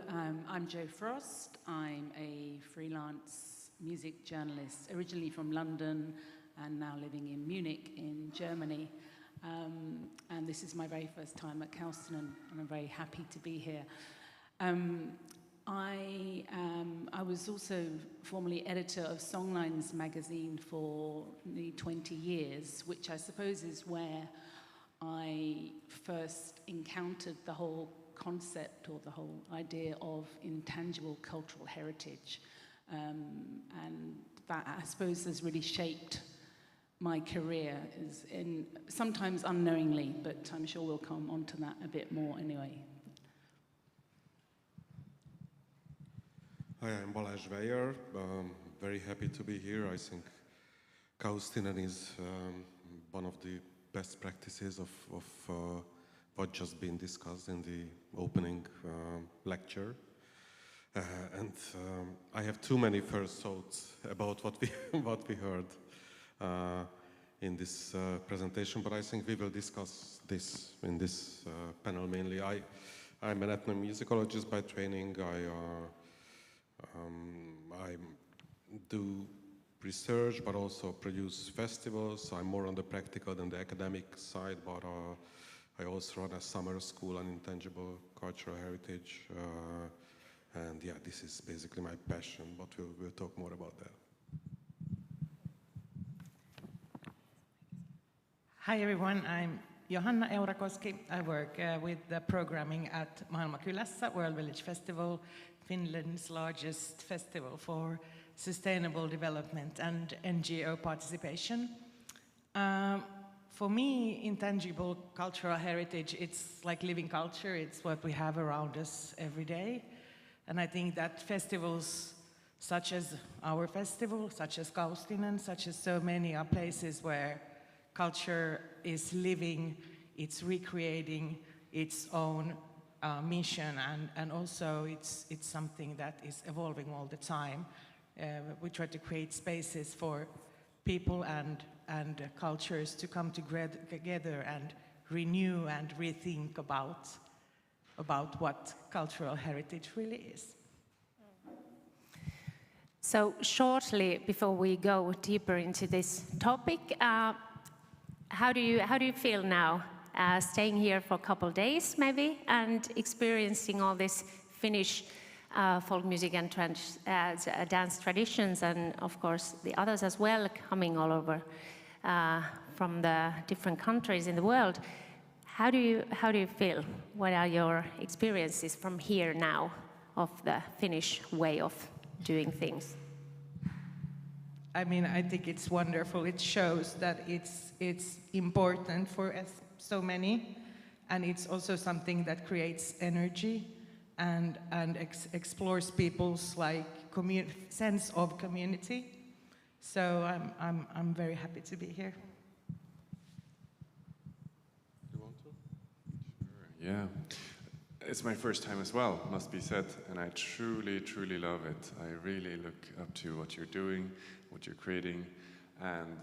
I'm Joe Frost. I'm a freelance music journalist, originally from London and now living in Munich in Germany. And this is my very first time at Kaustinen, and I'm very happy to be here. I was also formerly editor of Songlines magazine for nearly 20 years, which I suppose is where I first encountered the whole concept or the whole idea of intangible cultural heritage. And that, I suppose, has really shaped my career, sometimes unknowingly, but I'm sure we'll come on to that a bit more anyway. Hi, I'm Balázs Weyer. Very happy to be here. I think Kaustinen is one of the best practices of what just been discussed in the opening lecture. And I have too many first thoughts about what we heard in this presentation, but I think we will discuss this in this panel mainly. I'm an ethnomusicologist by training. I do research, but also produce festivals. I'm more on the practical than the academic side, but I also run a summer school on intangible cultural heritage. And yeah, this is basically my passion, but we'll talk more about that. Hi everyone, I'm Johanna Eurakoski. I work with the programming at Maailmankylässä, World Village Festival, Finland's largest festival for sustainable development and NGO participation. For me, intangible cultural heritage, it's like living culture. It's what we have around us every day. And I think that festivals such as our festival, such as Kaustinen, such as so many, are places where culture is living, it's recreating its own mission, and also it's something that is evolving all the time. We try to create spaces for people and cultures to come together and renew and rethink about what cultural heritage really is. So shortly, before we go deeper into this topic, how do you feel now, staying here for a couple of days maybe, and experiencing all this Finnish folk music and dance traditions, and of course the others as well, coming all over from the different countries in the world? How do you feel? What are your experiences from here now of the Finnish way of doing things? I mean, I think it's wonderful. It shows that it's important for so many, and it's also something that creates energy and explores people's sense of community. So I'm very happy to be here. You want to? Sure. Yeah. It's my first time as well, must be said, and I truly love it. I really look up to what you're doing, what you're creating, and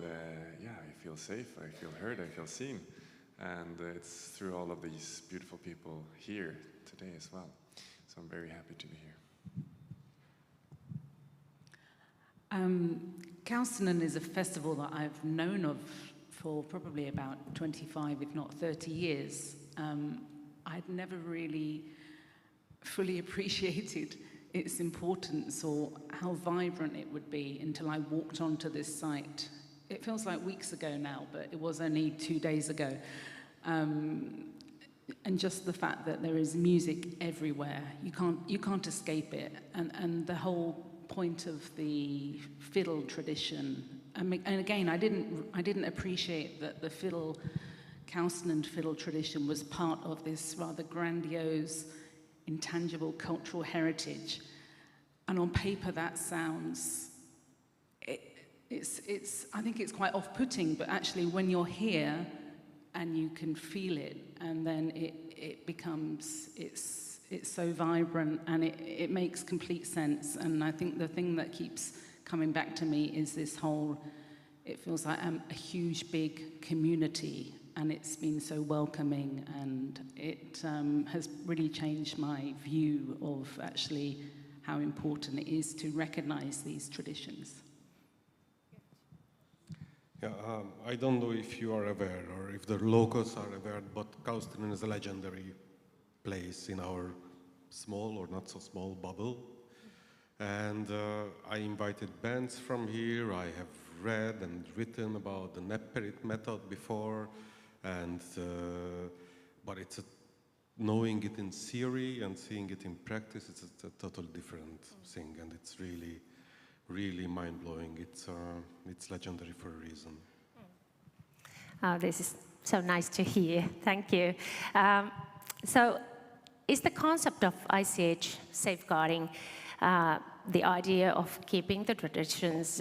yeah, I feel safe, I feel heard, I feel seen, and it's through all of these beautiful people here today as well. So I'm very happy to be here. Kaustinen is a festival that I've known of for probably about 25, if not 30 years. I'd never really fully appreciated its importance or how vibrant it would be until I walked onto this site. It feels like weeks ago now, but it was only 2 days ago. And just the fact that there is music everywhere, you can't escape it. And the whole point of the fiddle tradition, and again, I didn't appreciate that the Kaustinen fiddle tradition was part of this rather grandiose, intangible cultural heritage. And on paper that sounds, I think it's quite off-putting, but actually when you're here and you can feel it, and then it becomes, it's so vibrant, and it makes complete sense. And I think the thing that keeps coming back to me is this whole, it feels like a huge, big community, and it's been so welcoming, and it has really changed my view of actually how important it is to recognize these traditions. Yeah, I don't know if you are aware or if the locals are aware, but Kaustinen is a legendary place in our small or not so small bubble. And I invited bands from here. I have read and written about the Näppärit method before, and but knowing it in theory and seeing it in practice, it's a totally different thing, and it's really mind-blowing. It's legendary for a reason. Oh, this is so nice to hear. Thank you. So, is the concept of ICH safeguarding the idea of keeping the traditions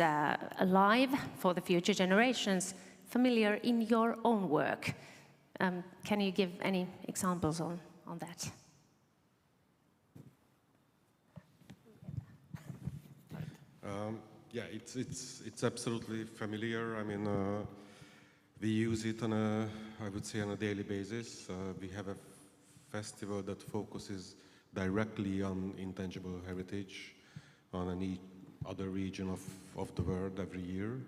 alive for the future generations familiar in your own work? Can you give any examples on that? Yeah, it's absolutely familiar. I mean, we use it I would say on a daily basis. We have a festival that focuses directly on intangible heritage on any other region of the world every year.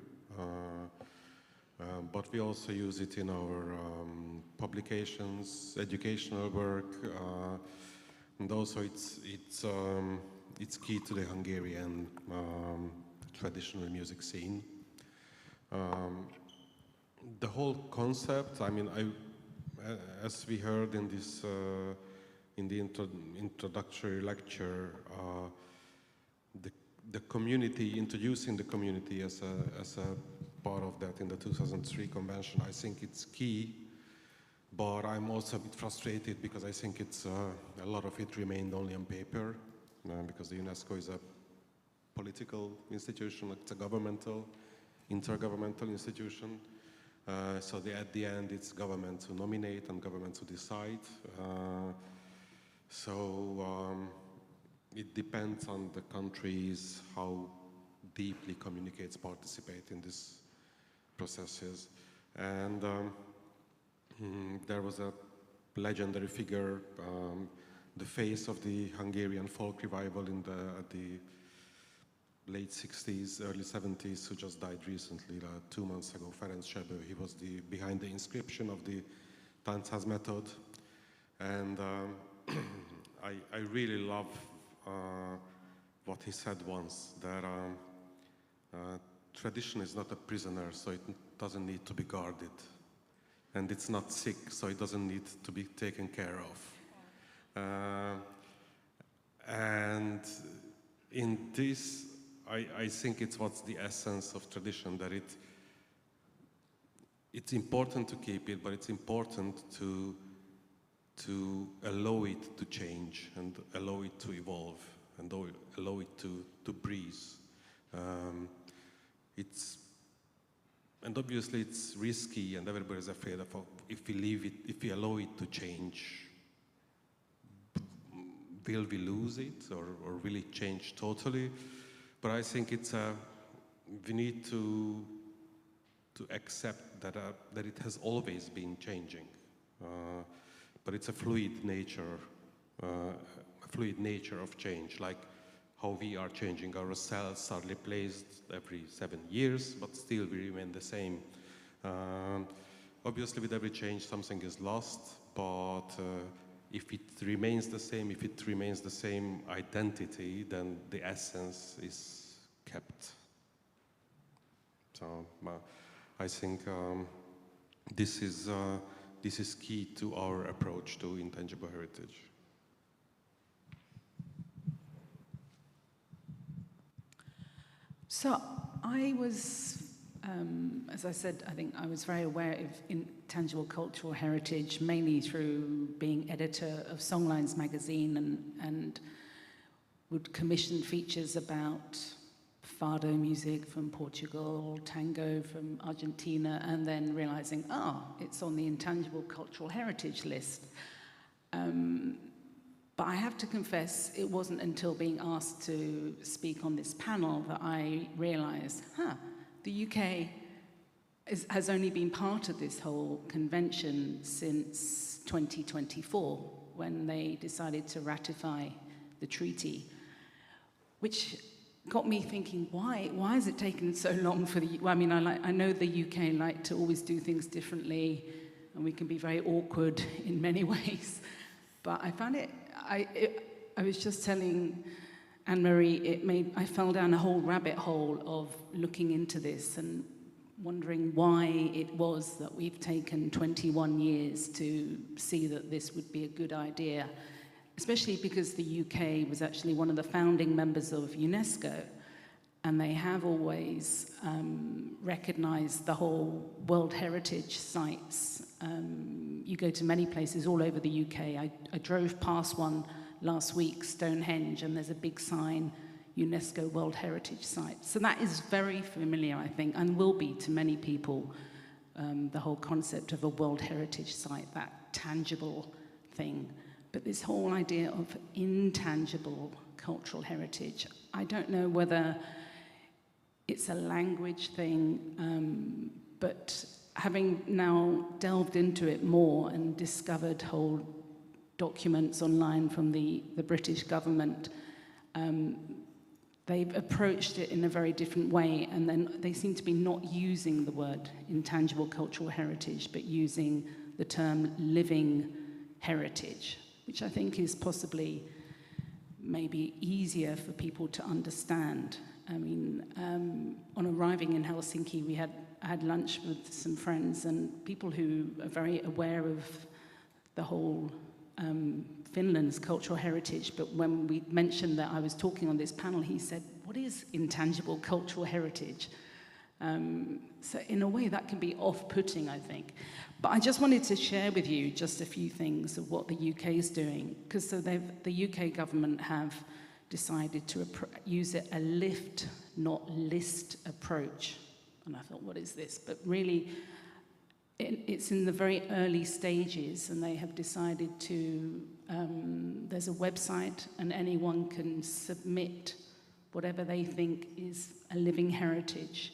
But we also use it in our publications, educational work, and also it's key to the Hungarian traditional music scene. The whole concept, I mean, as we heard in this in the introductory lecture, the community, introducing the community as a part of that in the 2003 convention. I think it's key, but I'm also a bit frustrated because I think it's a lot of it remained only on paper, because the UNESCO is a political institution, it's a intergovernmental institution. So at the end, it's government to nominate and government to decide. It depends on the countries how deeply communicates, participate in these processes. And there was a legendary figure, the face of the Hungarian folk revival at the late 60s, early 70s, who just died recently, 2 months ago, Ferenc Schreiber. He was behind the inscription of the Táncház method. And I really love what he said once, that tradition is not a prisoner, so it doesn't need to be guarded. And it's not sick, so it doesn't need to be taken care of. And in this, I think it's what's the essence of tradition, that it's important to keep it, but it's important to allow it to change and allow it to evolve and allow it to breathe. And obviously it's risky and everybody's afraid of if we leave it, if we allow it to change, will we lose it or will it change totally? But I think we need to accept that it has always been changing. But it's a fluid nature of change, like how we are changing. Ourselves are replaced every 7 years, but still we remain the same. Obviously, with every change, something is lost, but if it remains the same identity, then the essence is kept. So I think this is key to our approach to intangible heritage. So I was, as I said, I think I was very aware of intangible cultural heritage, mainly through being editor of Songlines magazine and would commission features about fado music from Portugal, tango from Argentina, and then realizing, it's on the intangible cultural heritage list. But I have to confess, it wasn't until being asked to speak on this panel that I realized, the UK has only been part of this whole convention since 2024, when they decided to ratify the treaty, which got me thinking, why has it taken so long for I know the UK like to always do things differently, and we can be very awkward in many ways, but I found I was just telling Anne-Marie, I fell down a whole rabbit hole of looking into this and wondering why it was that we've taken 21 years to see that this would be a good idea, especially because the UK was actually one of the founding members of UNESCO, and they have always recognized the whole World Heritage sites. You go to many places all over the UK. I drove past one last week, Stonehenge, and there's a big sign, UNESCO World Heritage Site. So that is very familiar, I think, and will be to many people, the whole concept of a World Heritage Site, that tangible thing. But this whole idea of intangible cultural heritage, I don't know whether it's a language thing, but having now delved into it more and discovered whole documents online from the British government, they've approached it in a very different way, and then they seem to be not using the word intangible cultural heritage, but using the term living heritage, which I think is possibly maybe easier for people to understand. I mean, on arriving in Helsinki, I had lunch with some friends and people who are very aware of the whole Finland's cultural heritage, but when we mentioned that I was talking on this panel, he said, what is intangible cultural heritage? So in a way that can be off-putting, I think. But I just wanted to share with you just a few things of what the UK is doing, because the UK government have decided to use a lift, not list approach. And I thought, what is this? But really, it's in the very early stages, and they have decided to, there's a website, and anyone can submit whatever they think is a living heritage.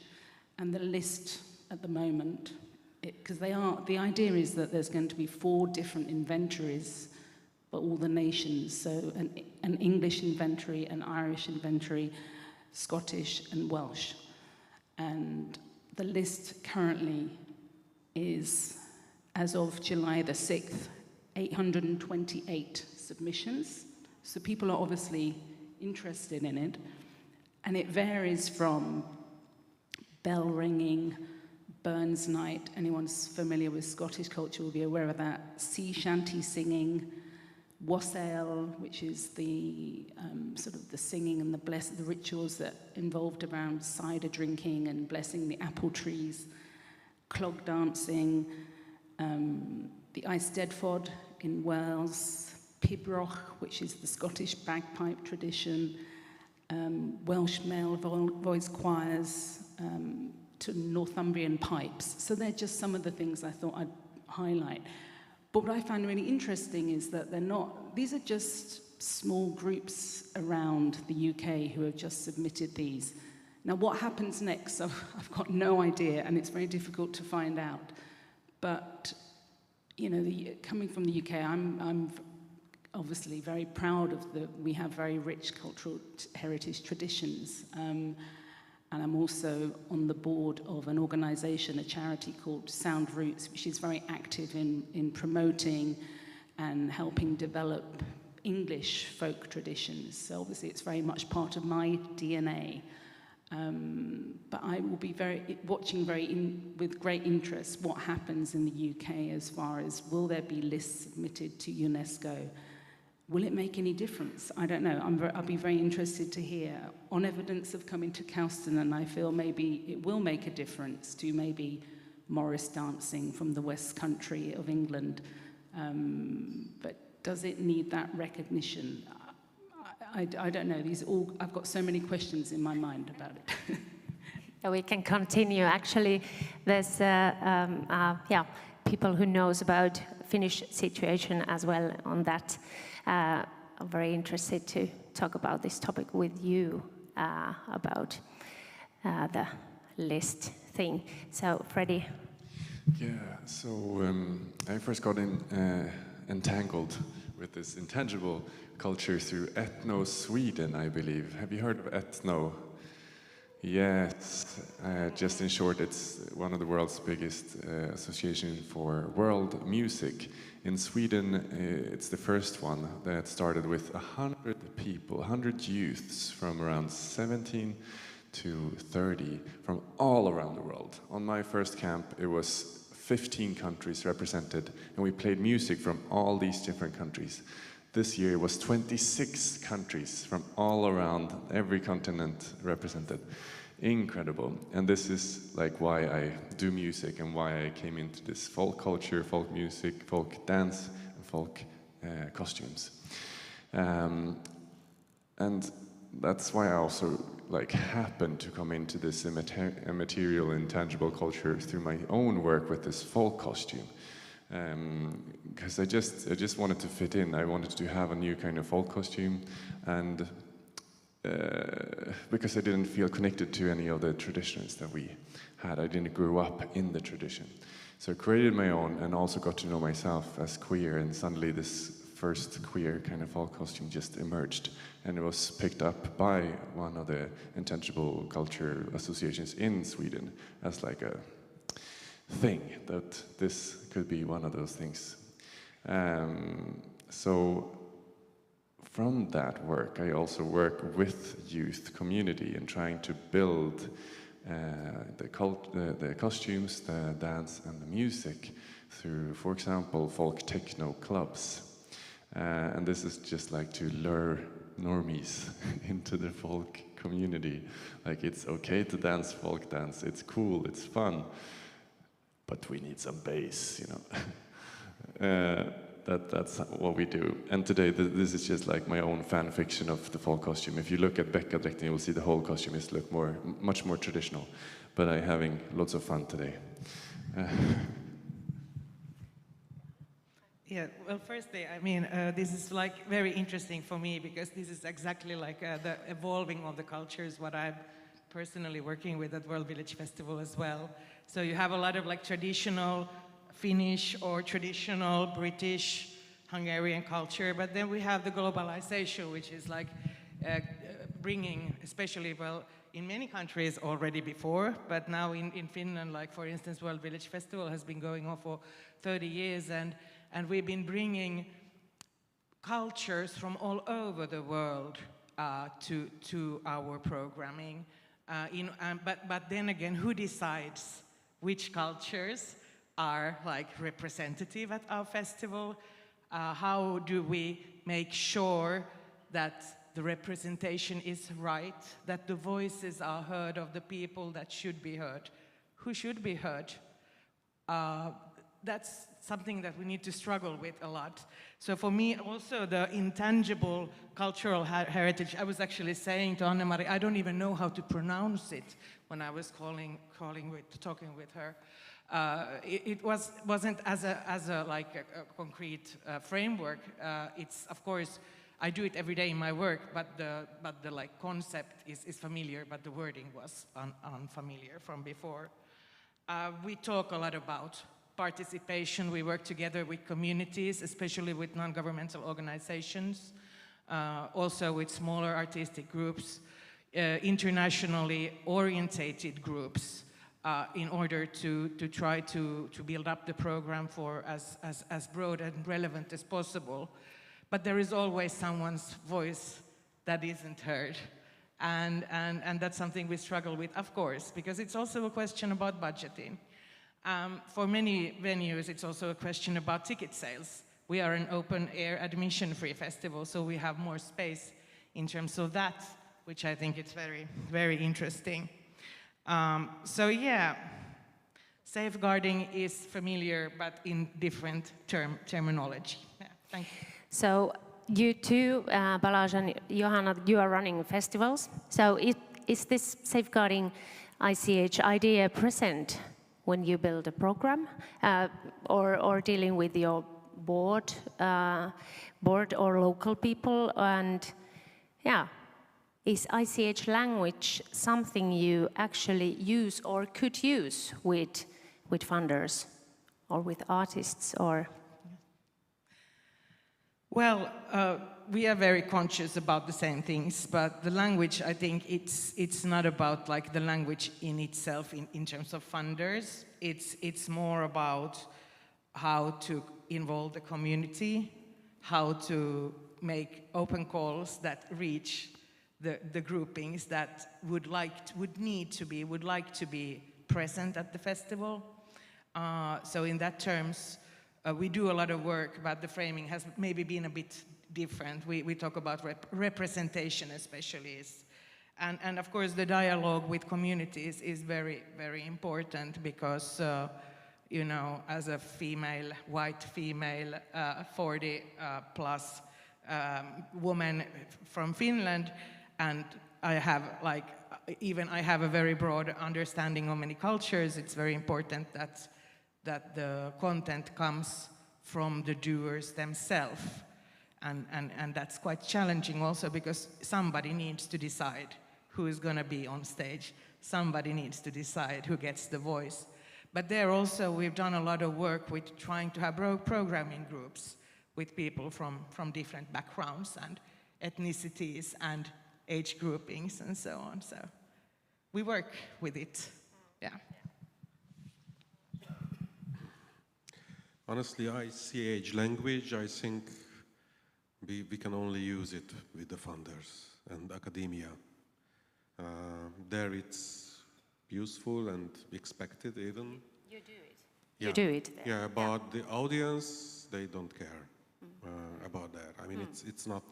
And the list at the moment, because the idea is that there's going to be 4 different inventories for all the nations. So an English inventory, an Irish inventory, Scottish and Welsh. And the list currently is, as of July the 6th, 828 submissions. So people are obviously interested in it. And it varies from bell ringing, Burns Night, anyone's familiar with Scottish culture will be aware of that, sea shanty singing, wassail, which is the sort of the singing and the rituals that involved around cider drinking and blessing the apple trees, clog dancing, the Eisteddfod in Wales, Pibroch, which is the Scottish bagpipe tradition, Welsh male voice choirs, to Northumbrian pipes. So they're just some of the things I thought I'd highlight. But what I find really interesting is that these are just small groups around the UK who have just submitted these. Now what happens next, I've got no idea, and it's very difficult to find out. But, you know, coming from the UK, I'm obviously very proud of we have very rich cultural heritage traditions. And I'm also on the board of an organisation, a charity called Sound Roots, which is very active in promoting and helping develop English folk traditions. So obviously it's very much part of my DNA. But I will be watching with great interest what happens in the UK as far as will there be lists submitted to UNESCO? Will it make any difference? I don't know. I'll be very interested to hear. On evidence of coming to Kaustinen, I feel maybe it will make a difference to maybe Morris dancing from the West Country of England. But does it need that recognition? I don't know. I've got so many questions in my mind about it. We can continue. Actually, there's people who knows about Finnish situation as well on that. I'm very interested to talk about this topic with you about the list thing. So, Freddy. Yeah, so I first got entangled with this intangible culture through Ethno Sweden, I believe. Have you heard of Ethno? Yes, just in short, it's one of the world's biggest association for world music. In Sweden, it's the first one that started with 100 people, 100 youths from around 17 to 30 from all around the world. On my first camp, it was 15 countries represented, and we played music from all these different countries. This year it was 26 countries from all around, every continent represented. Incredible. And this is like why I do music and why I came into this folk culture, folk music, folk dance, and folk costumes. And that's why I also happened to come into this immaterial, intangible culture through my own work with this folk costume. Because I just wanted to fit in. I wanted to have a new kind of folk costume, and because I didn't feel connected to any of the traditions that we had. I didn't grow up in the tradition. So I created my own and also got to know myself as queer, and suddenly this first queer kind of folk costume just emerged, and it was picked up by one of the intangible culture associations in Sweden as like a thing, that this could be one of those things. So from that work, I also work with youth community and trying to build the costumes, the dance, and the music through, for example, folk techno clubs. And this is just like to lure normies into the folk community. Like, it's okay to dance folk dance, it's cool, it's fun, but we need some bass, you know. That's what we do. And today, this is just like my own fan fiction of the folk costume. If you look at Beckadräkten, you will see the whole costume is much more traditional. But I'm having lots of fun today. Yeah, well, firstly, I mean, this is like very interesting for me because this is exactly like the evolving of the cultures, what I'm personally working with at World Village Festival as well. So you have a lot of like traditional Finnish or traditional British, Hungarian culture, but then we have the globalization, which is like bringing, especially, well, in many countries already before, but now in Finland, like for instance, World Village Festival has been going on for 30 years, and we've been bringing cultures from all over the world to our programming. But then again, who decides which cultures are like representative at our festival? How do we make sure that the representation is right, that the voices are heard of the people that should be heard? Who should be heard? That's something that we need to struggle with a lot. So for me, also the intangible cultural heritage, I was actually saying to Anne-Mari, I don't even know how to pronounce it when I was talking with her. It wasn't as a concrete framework. It's, of course, I do it every day in my work, but the like concept is familiar, but the wording was unfamiliar from before. We talk a lot about participation. We work together with communities, especially with non-governmental organizations, also with smaller artistic groups, internationally orientated groups, in order to try to build up the program for as broad and relevant as possible. But there is always someone's voice that isn't heard. And that's something we struggle with, of course, because it's also a question about budgeting. For many venues, it's also a question about ticket sales. We are an open-air admission-free festival, so we have more space in terms of that, which I think is very, very interesting. So yeah, safeguarding is familiar, but in different terminology. Yeah, thank you. So you two, Balázs and Johanna, you are running festivals. So is this safeguarding ICH idea present when you build a program, or dealing with your board or local people? And yeah, is ICH language something you actually use or could use with funders or with artists? Or well, we are very conscious about the same things, but the language, I think it's not about like the language in itself in terms of funders. It's more about how to involve the community, how to make open calls that reach the groupings that would like to be present at the festival. So in that terms, we do a lot of work, but the framing has maybe been a bit different. We talk about representation especially. And of course the dialogue with communities is very, very important because, you know, as a female, white female, 40 plus woman from Finland, and I have a very broad understanding of many cultures, it's very important that the content comes from the doers themselves. And that's quite challenging also because somebody needs to decide who is going to be on stage. Somebody needs to decide who gets the voice. But there also we've done a lot of work with trying to have programming groups with people from different backgrounds and ethnicities and age groupings and so on. So we work with it, yeah. Honestly, ICH language, I think we can only use it with the funders and academia. There it's useful and expected even. You do it. Yeah. You do it there. Yeah, but the audience, they don't care. about that. I mean, it's not.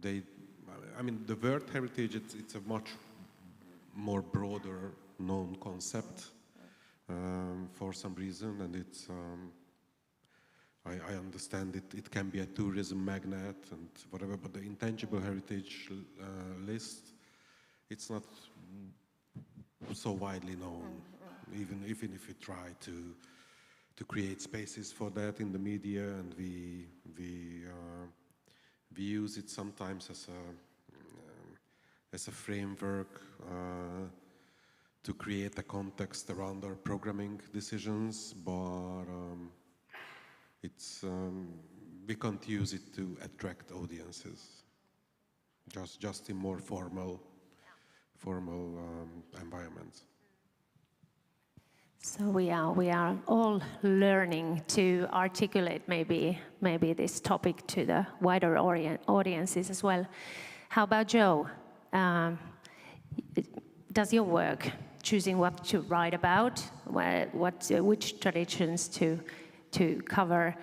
I mean, the word heritage. It's a much more broader known concept for some reason, and it's. I understand it can be a tourism magnet and whatever, but the intangible heritage list, it's not so widely known. Even if we try to create spaces for that in the media, and we use it sometimes as a framework to create a context around our programming decisions, but we can't use it to attract audiences. Just in more formal environments. So we are all learning to articulate maybe this topic to the wider audiences as well. How about Joe? Does your work choosing what to write about, which traditions to cover,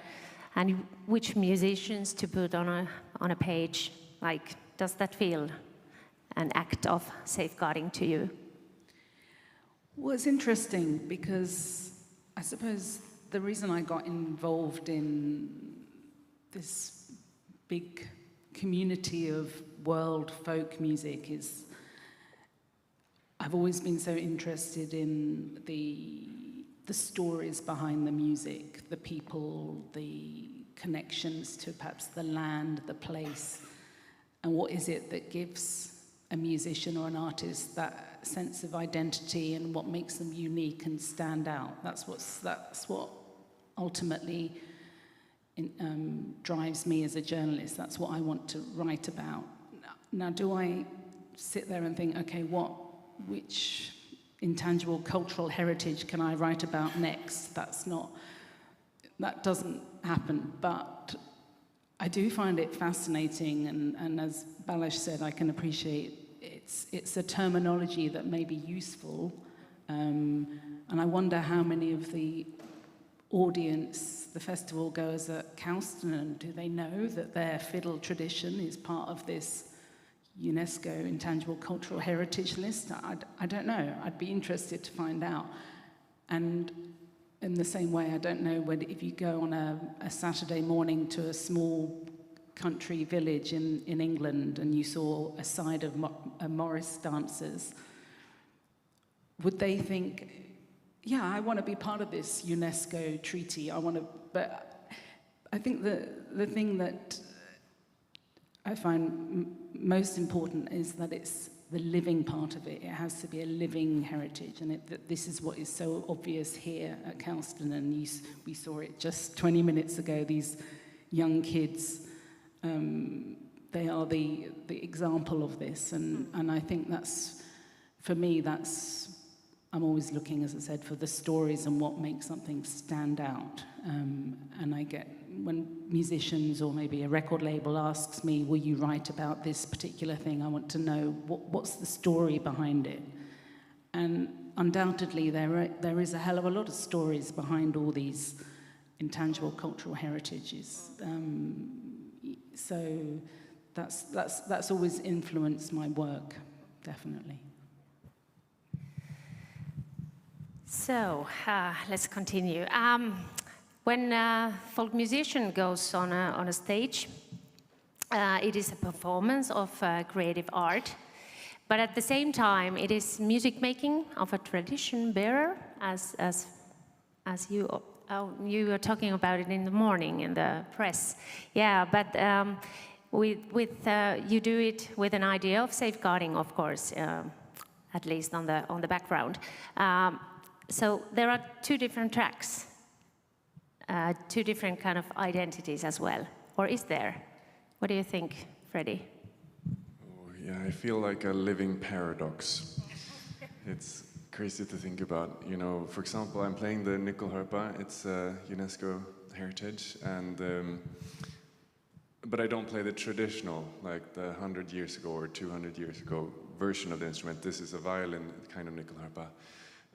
and which musicians to put on a page, like, does that feel an act of safeguarding to you? Well, it's interesting because I suppose the reason I got involved in this big community of world folk music is I've always been so interested in the stories behind the music, the people, the connections to perhaps the land, the place, and what is it that gives a musician or an artist that sense of identity and what makes them unique and stand out. That's what ultimately drives me as a journalist. That's what I want to write about. Now, do I sit there and think, okay, which intangible cultural heritage can I write about next? That doesn't happen, but I do find it fascinating, and as Balázs said, I can appreciate it's a terminology that may be useful, and I wonder how many of the audience, the festival goers at Kaustinen, do they know that their fiddle tradition is part of this UNESCO Intangible Cultural Heritage List? I don't know. I'd be interested to find out. And in the same way, I don't know if you go on a Saturday morning to a small country village in England and you saw a side of Morris dancers, would they think, yeah, I want to be part of this UNESCO treaty, but I think the thing that I find most important is that it's the living part of it. It has to be a living heritage, and this is what is so obvious here at Kaustinen. We saw it just 20 minutes ago, these young kids. They are the example of this, and I think for me, I'm always looking, as I said, for the stories and what makes something stand out. And I get, when musicians or maybe a record label asks me, will you write about this particular thing? I want to know what's the story behind it. And undoubtedly, there is a hell of a lot of stories behind all these intangible cultural heritages. So that's always influenced my work, definitely. So let's continue. When a folk musician goes on a stage, it is a performance of creative art, but at the same time, it is music making of a tradition bearer, as you were talking about it in the morning in the press. Yeah, but you do it with an idea of safeguarding, of course, at least on the background. So there are two different tracks, two different kind of identities as well, or is there? What do you think, Freddy? Oh, yeah, I feel like a living paradox. It's crazy to think about. You know, for example, I'm playing the nyckelharpa. It's a UNESCO heritage, and but I don't play the traditional, like the 100 years ago or 200 years ago version of the instrument. This is a violin kind of nyckelharpa.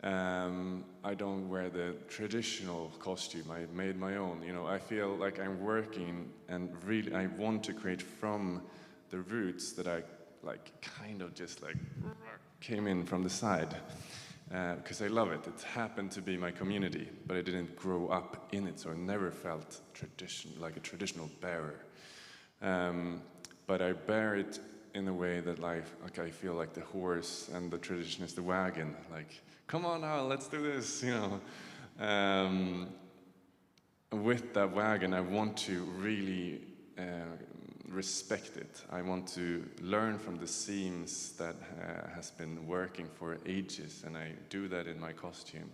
I don't wear the traditional costume. I made my own. You know, I feel like I'm working, and really I want to create from the roots that I like kind of just like came in from the side, because I love it. It happened to be my community, but I didn't grow up in it, so I never felt like a traditional bearer. But I bear it in a way that like I feel like the horse and the tradition is the wagon. Like, come on now, let's do this, you know. With that wagon, I want to really respect it. I want to learn from the seams that has been working for ages, and I do that in my costume.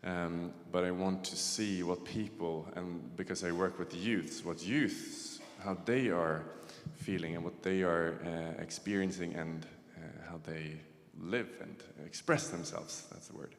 But I want to see what people, and because I work with youths, how they are feeling and what they are experiencing, and how they live and express themselves, that's the word.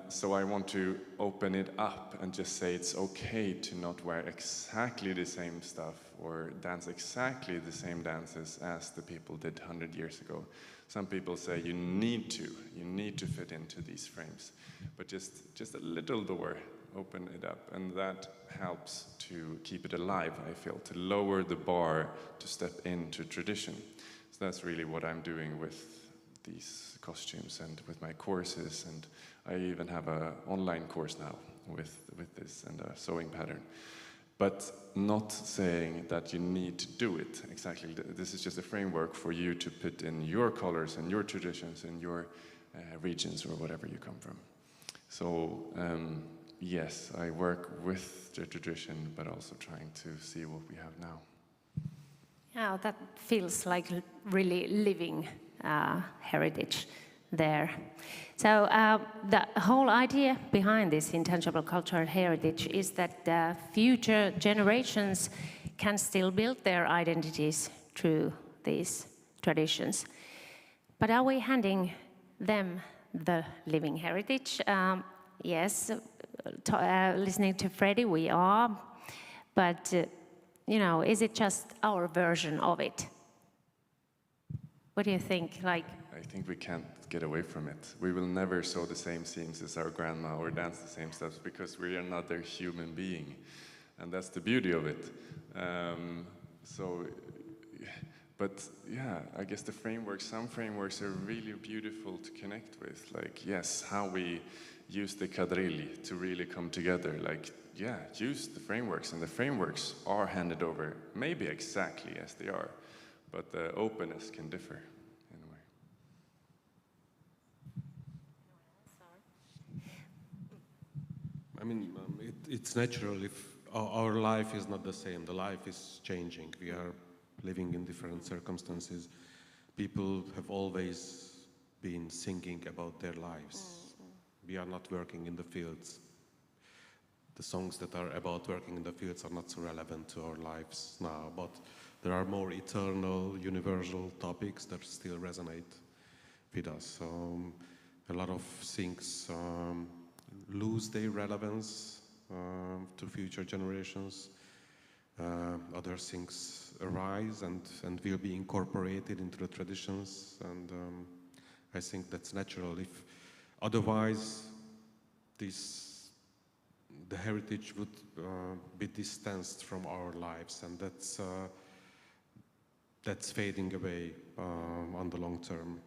So I want to open it up and just say it's okay to not wear exactly the same stuff or dance exactly the same dances as the people did 100 years ago. Some people say you need to fit into these frames, but just a little door, open it up, and that helps to keep it alive, I feel, to lower the bar to step into tradition. So that's really what I'm doing with these costumes and with my courses, and I even have an online course now with this and a sewing pattern. But not saying that you need to do it exactly. This is just a framework for you to put in your colors and your traditions and your regions or whatever you come from. So yes, I work with the tradition, but also trying to see what we have now. Yeah, that feels like really living heritage there. So the whole idea behind this intangible cultural heritage is that future generations can still build their identities through these traditions. But are we handing them the living heritage? Yes, listening to Freddy, we are. But, you know, is it just our version of it? What do you think? I think we can't get away from it. We will never sew the same seams as our grandma or dance the same steps because we are another human being. And that's the beauty of it. But yeah, I guess some frameworks are really beautiful to connect with. Like, yes, how we use the quadrille to really come together. Like, yeah, use the frameworks, and the frameworks are handed over, maybe exactly as they are, but the openness can differ in a way. I mean, it's natural if our life is not the same. The life is changing. We are living in different circumstances. People have always been singing about their lives. We are not working in the fields. The songs that are about working in the fields are not so relevant to our lives now, but there are more eternal, universal topics that still resonate with us. A lot of things lose their relevance to future generations. Other things arise and will be incorporated into the traditions, and I think that's natural. If otherwise, the heritage would be distanced from our lives, and that's fading away on the long term.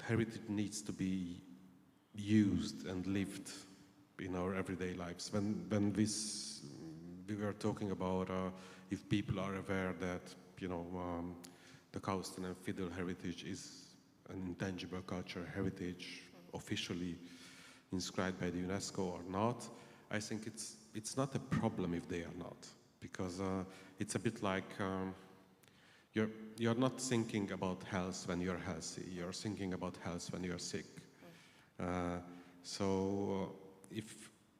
Heritage needs to be used and lived in our everyday lives. When we were talking about if people are aware that the Kaustinen fiddle heritage is an intangible cultural heritage officially inscribed by the UNESCO or not, I think it's not a problem if they are not, because it's a bit like you're not thinking about health when you're healthy. You're thinking about health when you're sick. So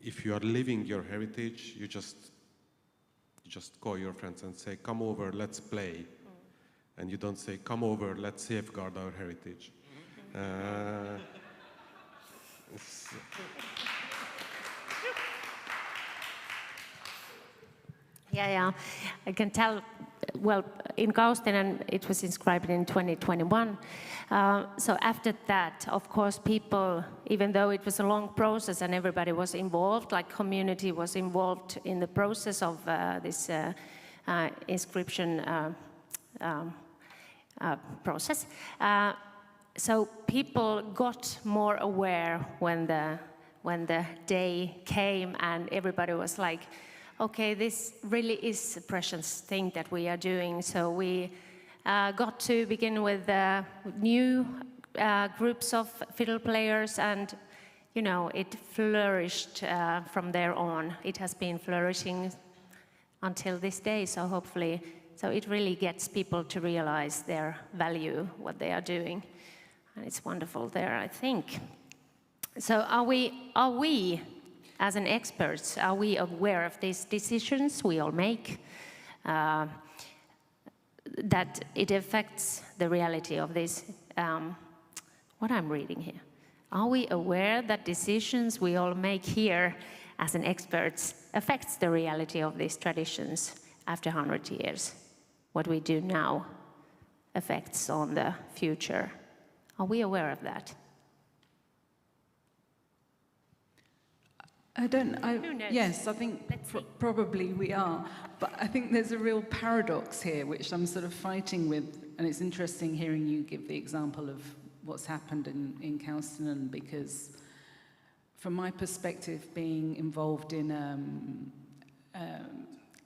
if you are living your heritage, you just call your friends and say, "Come over, let's play," and you don't say, "Come over, let's safeguard our heritage." Yeah, I can tell well, in Kaustinen it was inscribed in 2021. So after that, of course, people, even though it was a long process and everybody was involved, like community was involved in the process of this inscription process. So people got more aware when the day came and everybody was like, okay, this really is a precious thing that we are doing. So we got to begin with new groups of fiddle players, and you know, it flourished from there on. It has been flourishing until this day, so hopefully, so it really gets people to realize their value, what they are doing. And it's wonderful there, I think. So are we as an experts, are we aware of these decisions we all make, that it affects the reality of this, what I'm reading here? Are we aware that decisions we all make here as an experts affects the reality of these traditions after 100 years? What we do now affects on the future. Are we aware of that? Yes, I think probably we are. But I think there's a real paradox here, which I'm sort of fighting with. And it's interesting hearing you give the example of what's happened in Kaustinen, because from my perspective, being involved in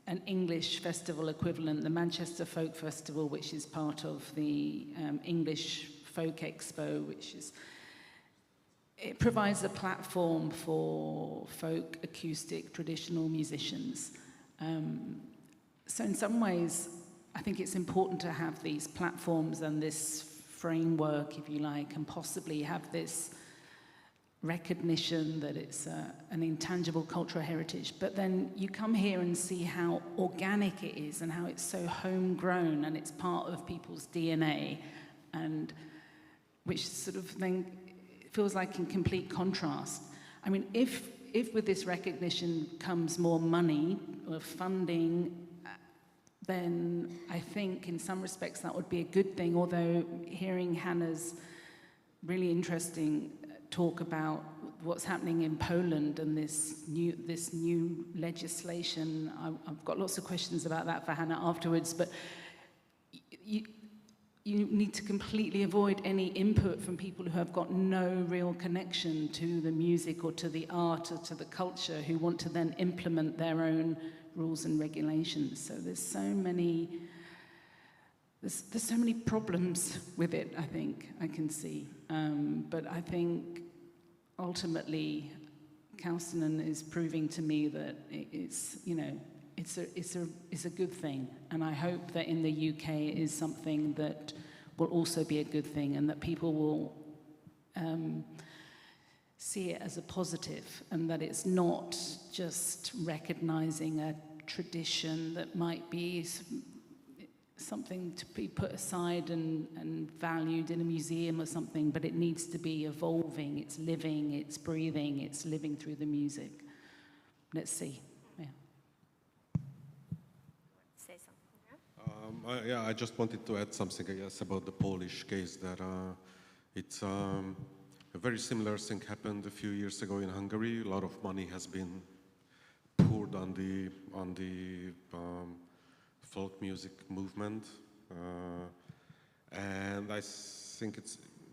an English festival equivalent, the Manchester Folk Festival, which is part of the English Folk Expo, it provides a platform for folk, acoustic, traditional musicians. So in some ways, I think it's important to have these platforms and this framework, if you like, and possibly have this recognition that it's an intangible cultural heritage. But then you come here and see how organic it is and how it's so homegrown and it's part of people's DNA, and which sort of then feels like in complete contrast. I mean, if with this recognition comes more money or funding, then I think in some respects that would be a good thing, although hearing Hannah's really interesting talk about what's happening in Poland and this new legislation, I've got lots of questions about that for Hannah afterwards, but you need to completely avoid any input from people who have got no real connection to the music or to the art or to the culture, who want to then implement their own rules and regulations. So there's so many problems with it, I think, I can see. But I think ultimately Kaustinen is proving to me that it's, you know, it's a good thing, and I hope that in the UK it is something that will also be a good thing, and that people will see it as a positive, and that it's not just recognizing a tradition that might be something to be put aside and valued in a museum or something, but it needs to be evolving, it's living, it's breathing, it's living through the music. Let's see. I just wanted to add something, I guess, about the Polish case. That it's a very similar thing happened a few years ago in Hungary. A lot of money has been poured on the folk music movement, and I think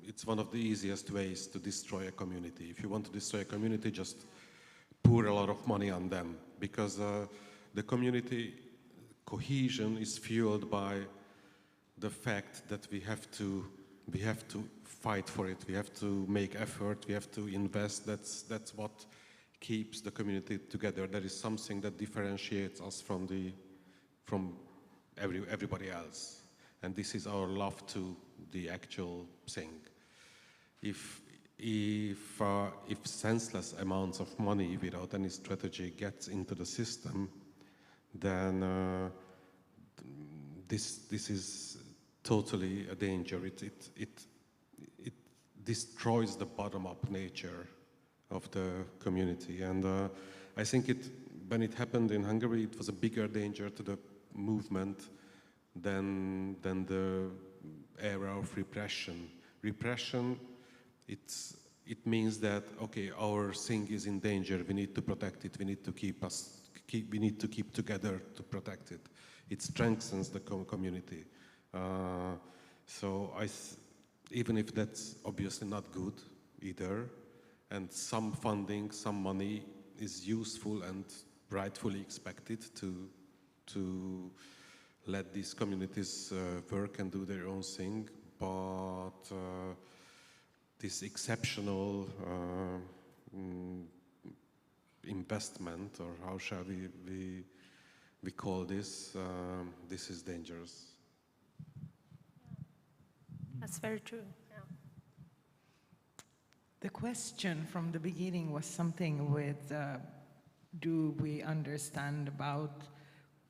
it's one of the easiest ways to destroy a community. If you want to destroy a community, just pour a lot of money on them, because the community cohesion is fueled by the fact that we have to fight for it. We have to make effort. We have to invest. That's what keeps the community together. That is something that differentiates us from everybody else. And this is our love to the actual thing. If senseless amounts of money without any strategy gets into the system, then this is totally a danger. It destroys the bottom-up nature of the community, and I think when it happened in Hungary, it was a bigger danger to the movement than the era of repression. Repression, it means that, okay, our thing is in danger, we need to protect it, we need to we need to keep together to protect it. It strengthens the community. So even if that's obviously not good either, and some funding, some money is useful and rightfully expected to let these communities work and do their own thing, but this exceptional investment, or how shall we call this, this is dangerous. That's very true. Yeah. The question from the beginning was something with, do we understand about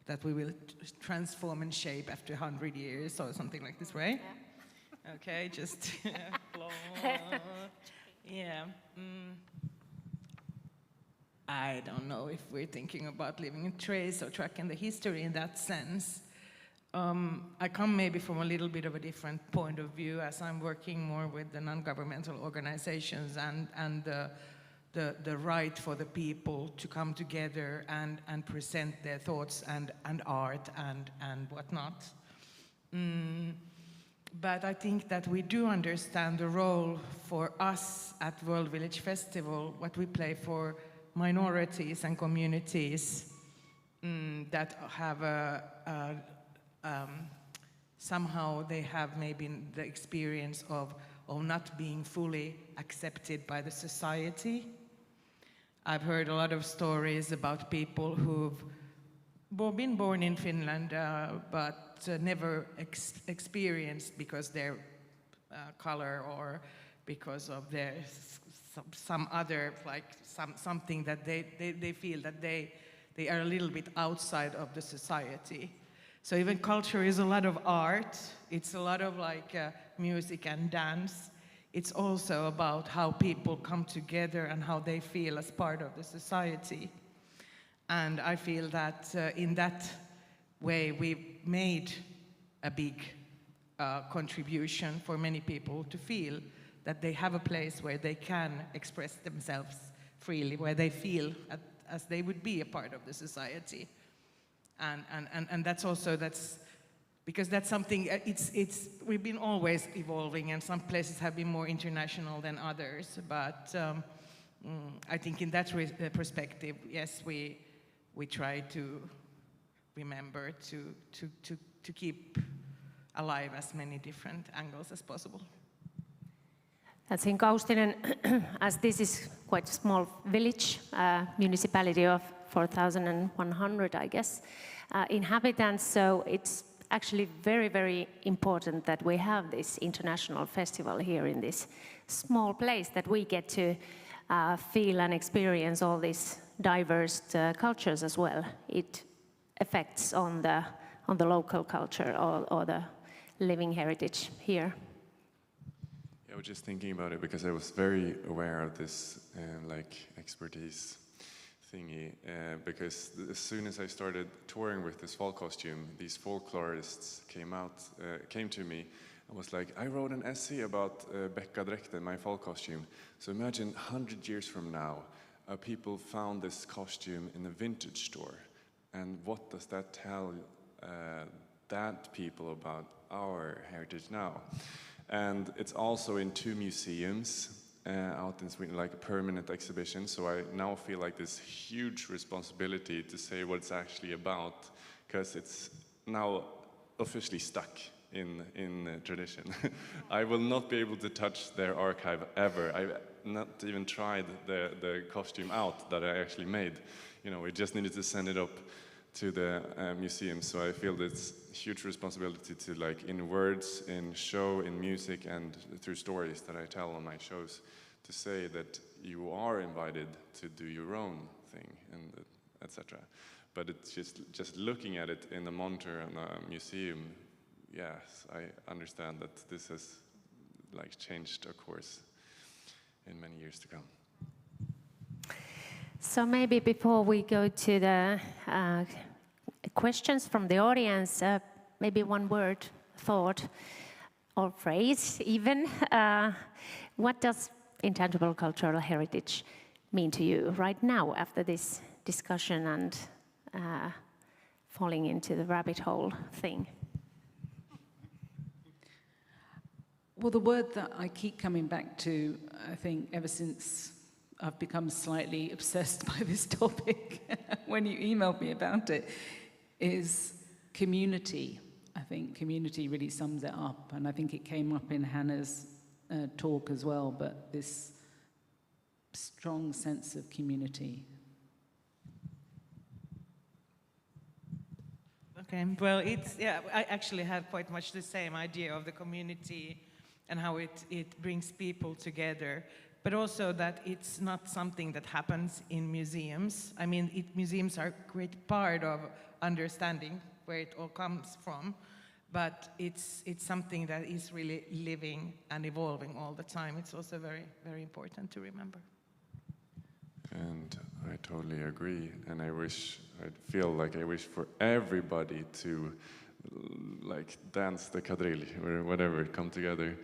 that we will transform and shape after 100 years or something like this, right? Yeah. Okay, just yeah. I don't know if we're thinking about leaving a trace or tracking the history in that sense. I come maybe from a little bit of a different point of view, as I'm working more with the non-governmental organizations and the right for the people to come together and present their thoughts and art and whatnot. But I think that we do understand the role for us at World Village Festival, what we play for minorities and communities that have somehow they have maybe the experience of not being fully accepted by the society. I've heard a lot of stories about people who've been born in Finland but never experienced because their color or because of their some other, like something that they feel that they are a little bit outside of the society. So even culture is a lot of art, it's a lot of like music and dance. It's also about how people come together and how they feel as part of the society. And I feel that in that way we made a big contribution for many people to feel that they have a place where they can express themselves freely, where they feel as they would be a part of the society. And that's also, because that's something, we've been always evolving, and some places have been more international than others, but I think in that perspective, yes, we try to remember to keep alive as many different angles as possible. That's in Kaustinen, as this is quite a small village, municipality of 4,100, I guess, inhabitants, so it's actually very, very important that we have this international festival here in this small place, that we get to feel and experience all these diverse cultures as well. It affects on the local culture or the living heritage here. I was just thinking about it because I was very aware of this like expertise thingy because as soon as I started touring with this fall costume, these folklorists came to me and was like, I wrote an essay about Bäckadräkten, my fall costume. So imagine 100 years from now, people found this costume in a vintage store, and what does that tell that people about our heritage now? And it's also in 2 museums out in Sweden, like a permanent exhibition. So I now feel like this huge responsibility to say what it's actually about, because it's now officially stuck in tradition. I will not be able to touch their archive ever. I've not even tried the costume out that I actually made. You know, we just needed to send it up to the museum, so I feel this huge responsibility to, like, in words, in show, in music, and through stories that I tell on my shows, to say that you are invited to do your own thing, and etc. But it's just looking at it in the monitor in a museum. Yes, I understand that this has, like, changed a course in many years to come. So maybe before we go to the questions from the audience, maybe one word, thought, or phrase even. What does intangible cultural heritage mean to you right now after this discussion and falling into the rabbit hole thing? Well, the word that I keep coming back to, I think, ever since I've become slightly obsessed by this topic, when you emailed me about it, is community. I think community really sums it up, and I think it came up in Hannah's talk as well, but this strong sense of community. Okay, well, I actually have quite much the same idea of the community and how it brings people together, but also that it's not something that happens in museums. I mean, museums are a great part of understanding where it all comes from, but it's something that is really living and evolving all the time. It's also very, very important to remember. And I totally agree, and I feel like I wish for everybody to like dance the quadrille or whatever, come together.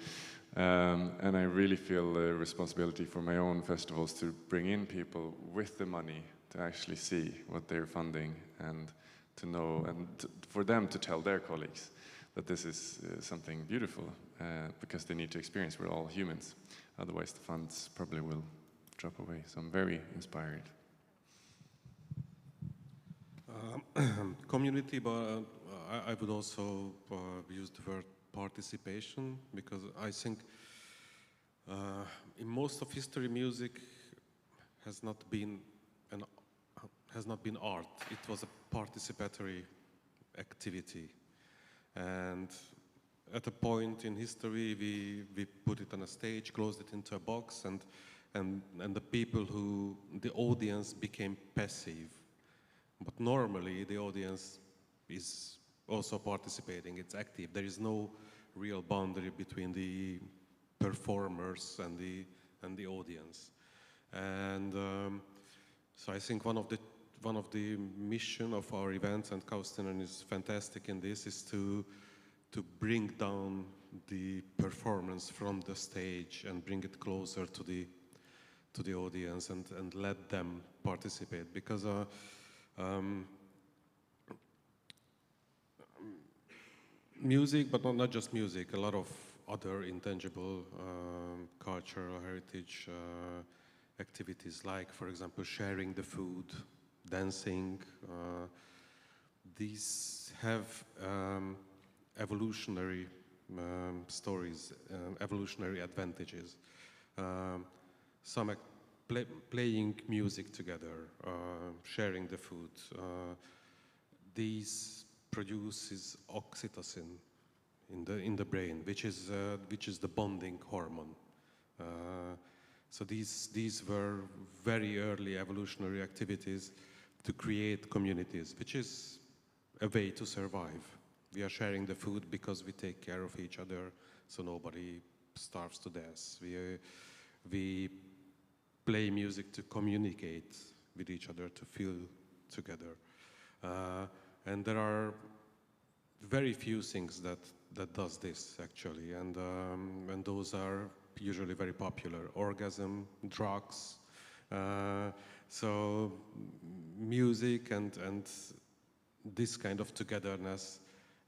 And I really feel a responsibility for my own festivals to bring in people with the money to actually see what they're funding and to know, and for them to tell their colleagues that this is something beautiful, because they need to experience. We're all humans, otherwise the funds probably will drop away. So I'm very inspired. Community, but I would also use the word participation, because I think in most of history, music has not been art. It was a participatory activity, and at a point in history, we put it on a stage, closed it into a box, and the audience became passive. But normally, the audience is also participating, it's active. There is no real boundary between the performers and the audience. And so I think one of the mission of our events, and Kaustinen is fantastic in this, is to bring down the performance from the stage and bring it closer to the audience and let them participate, because music, but not just music, a lot of other intangible cultural heritage activities, like, for example, sharing the food, dancing, these have evolutionary stories, evolutionary advantages. Some playing music together, sharing the food, these produces oxytocin in the brain, which is the bonding hormone. So these were very early evolutionary activities to create communities, which is a way to survive. We are sharing the food because we take care of each other, so nobody starves to death. We play music to communicate with each other, to feel together. And there are very few things that does this, actually, and those are usually very popular. Orgasm, drugs, so music and this kind of togetherness,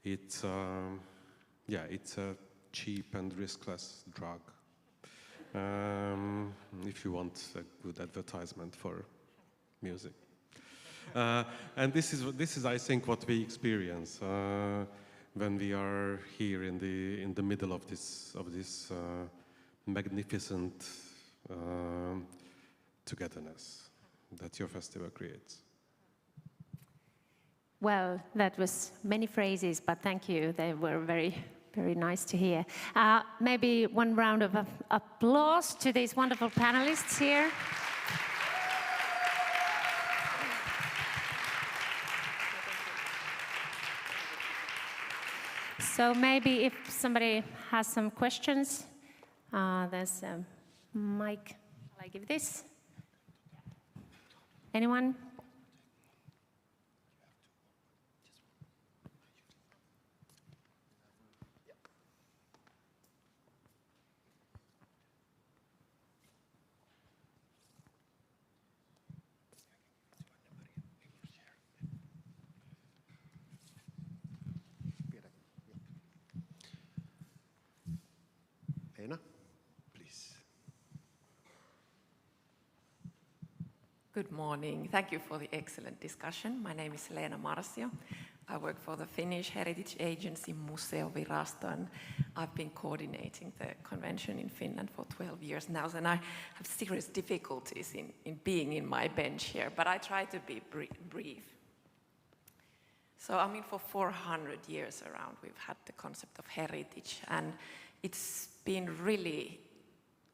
it's a cheap and riskless drug. If you want a good advertisement for music. And this is, I think, what we experience when we are here in the middle of this magnificent togetherness that your festival creates. Well, that was many phrases, but thank you. They were very, very nice to hear. Maybe one round of applause to these wonderful panelists here. So maybe if somebody has some questions, there's a mic. Shall I give this? Anyone? Lena, please. Good morning. Thank you for the excellent discussion. My name is Leena Marsio. I work for the Finnish heritage agency Museovirasto, and I've been coordinating the convention in Finland for 12 years now, and I have serious difficulties in being in my bench here, but I try to be brief. So, I mean, for 400 years around, we've had the concept of heritage, and it's been really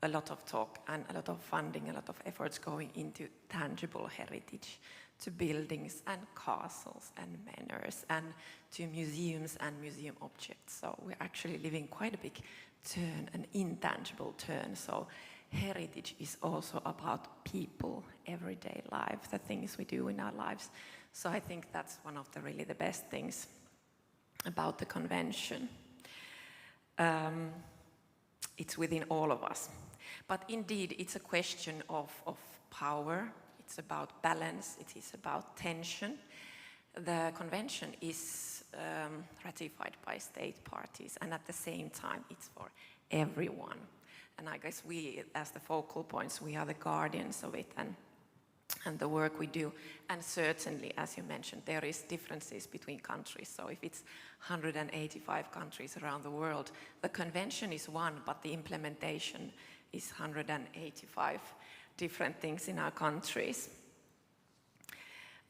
a lot of talk and a lot of funding, a lot of efforts going into tangible heritage, to buildings and castles and manors and to museums and museum objects. So we're actually living quite a big turn, an intangible turn. So heritage is also about people, everyday life, the things we do in our lives. So I think that's one of the really the best things about the convention. It's within all of us. But indeed, it's a question of power. It's about balance. It is about tension. The convention is ratified by state parties, and at the same time, it's for everyone. And I guess we, as the focal points, we are the guardians of it and the work we do. And certainly, as you mentioned, there is differences between countries. So if it's 185 countries around the world, the convention is one, but the implementation is 185 different things in our countries.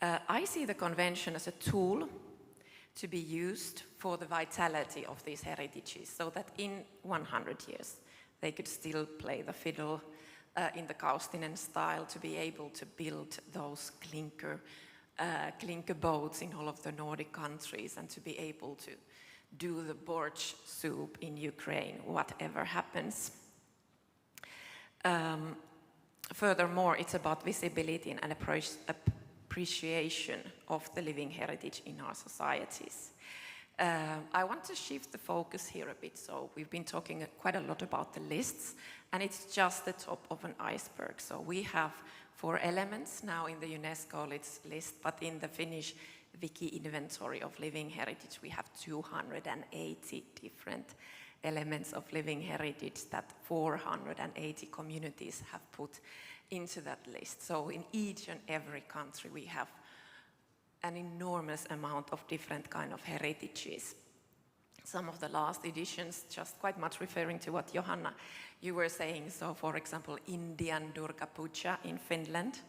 I see the convention as a tool to be used for the vitality of these heritages, so that in 100 years they could still play the fiddle in the Kaustinen style, to be able to build those clinker boats in all of the Nordic countries, and to be able to do the borscht soup in Ukraine, whatever happens. Furthermore, it's about visibility and appreciation of the living heritage in our societies. I want to shift the focus here a bit. So we've been talking quite a lot about the lists, and it's just the top of an iceberg. So we have 4 elements now in the UNESCO list, but in the Finnish Wiki inventory of living heritage, we have 280 different elements of living heritage that 480 communities have put into that list. So in each and every country we have an enormous amount of different kind of heritages. Some of the last editions, just quite much referring to what Johanna, you were saying. So for example, Indian Durga Puja in Finland,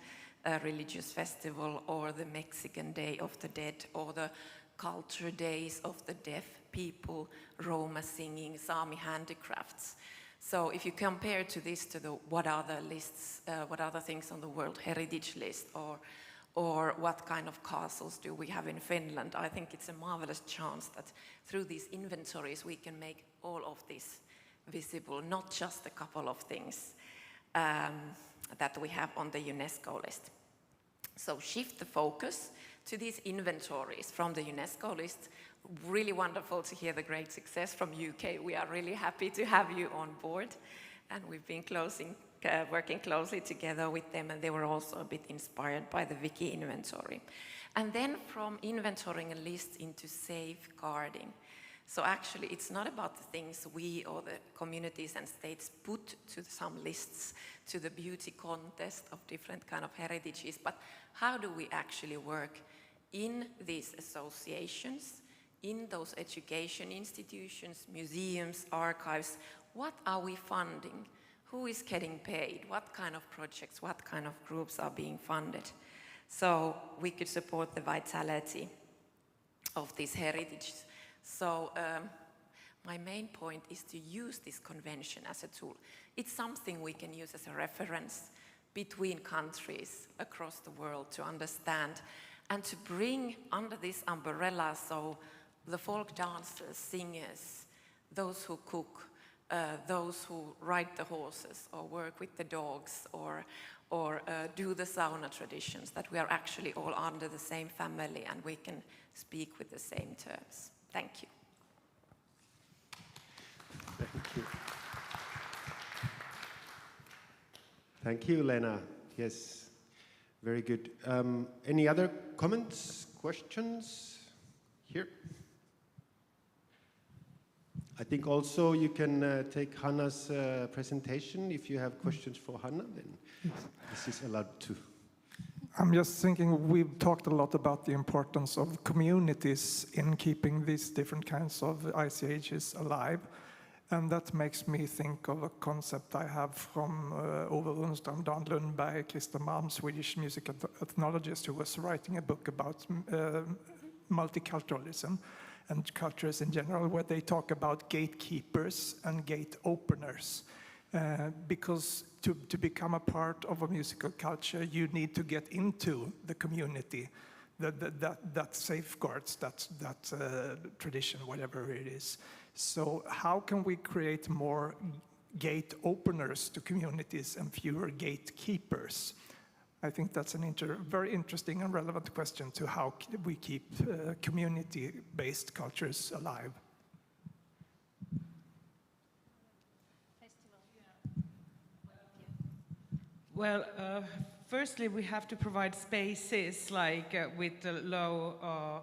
a religious festival, or the Mexican Day of the Dead, or the Culture Days of the Deaf people, Roma singing, Sami handicrafts. So if you compare to this to the what are the lists, what are the things on the World Heritage List, or what kind of castles do we have in Finland, I think it's a marvelous chance that through these inventories we can make all of this visible, not just a couple of things that we have on the UNESCO list. So shift the focus to these inventories from the UNESCO list. Really wonderful to hear the great success from UK. We are really happy to have you on board, and we've been working closely together with them, and they were also a bit inspired by the Wiki inventory. And then from inventorying a list into safeguarding. So actually it's not about the things we or the communities and states put to some lists, to the beauty contest of different kind of heritages, but how do we actually work in these associations, in those education institutions, museums, archives? What are we funding? Who is getting paid? What kind of projects, what kind of groups are being funded? So we could support the vitality of these heritages. So my main point is to use this convention as a tool. It's something we can use as a reference between countries across the world to understand and to bring under this umbrella, so the folk dancers, singers, those who cook, those who ride the horses or work with the dogs or do the sauna traditions, that we are actually all under the same family and we can speak with the same terms. Thank you. Thank you. Thank you, Lena. Yes, very good. Any other comments, questions? Here. I think also you can take Hanna's presentation. If you have questions for Hanna, then this is allowed too. I'm just thinking, we've talked a lot about the importance of communities in keeping these different kinds of ICHs alive. And that makes me think of a concept I have from Ove Rundström, Dan Lundberg, Christer Malm, Swedish music ethnologist, who was writing a book about multiculturalism and cultures in general, where they talk about gatekeepers and gate openers. Because to become a part of a musical culture, you need to get into the community that safeguards that tradition, whatever it is. So how can we create more gate openers to communities and fewer gatekeepers? I think that's a very interesting and relevant question to how we keep community-based cultures alive. Well, firstly, we have to provide spaces like with the low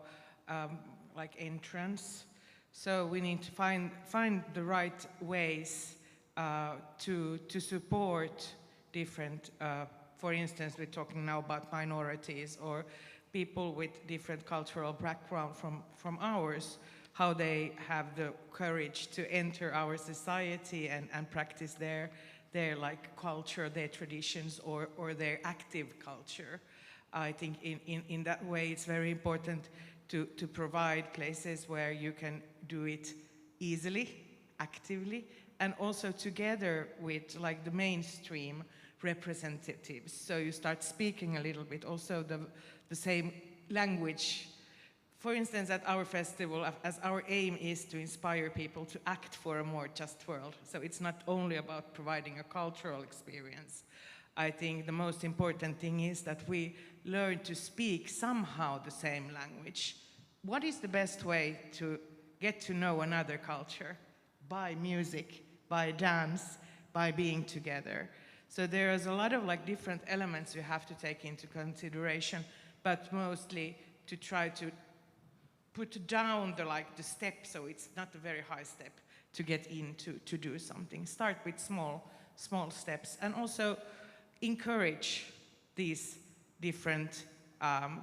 like entrance. So we need to find the right ways to support different. For instance, we're talking now about minorities or people with different cultural background from ours, how they have the courage to enter our society and practice their like culture, their traditions, or their active culture. I think in that way it's very important to provide places where you can do it easily, actively, and also together with like the mainstream representatives. So you start speaking a little bit also the same language. For instance, at our festival, as our aim is to inspire people to act for a more just world. So it's not only about providing a cultural experience. I think the most important thing is that we learn to speak somehow the same language. What is the best way to get to know another culture? By music, by dance, by being together. So there is a lot of like different elements you have to take into consideration, but mostly to try to put down the step, so it's not a very high step to get into to do something. Start with small steps, and also encourage these different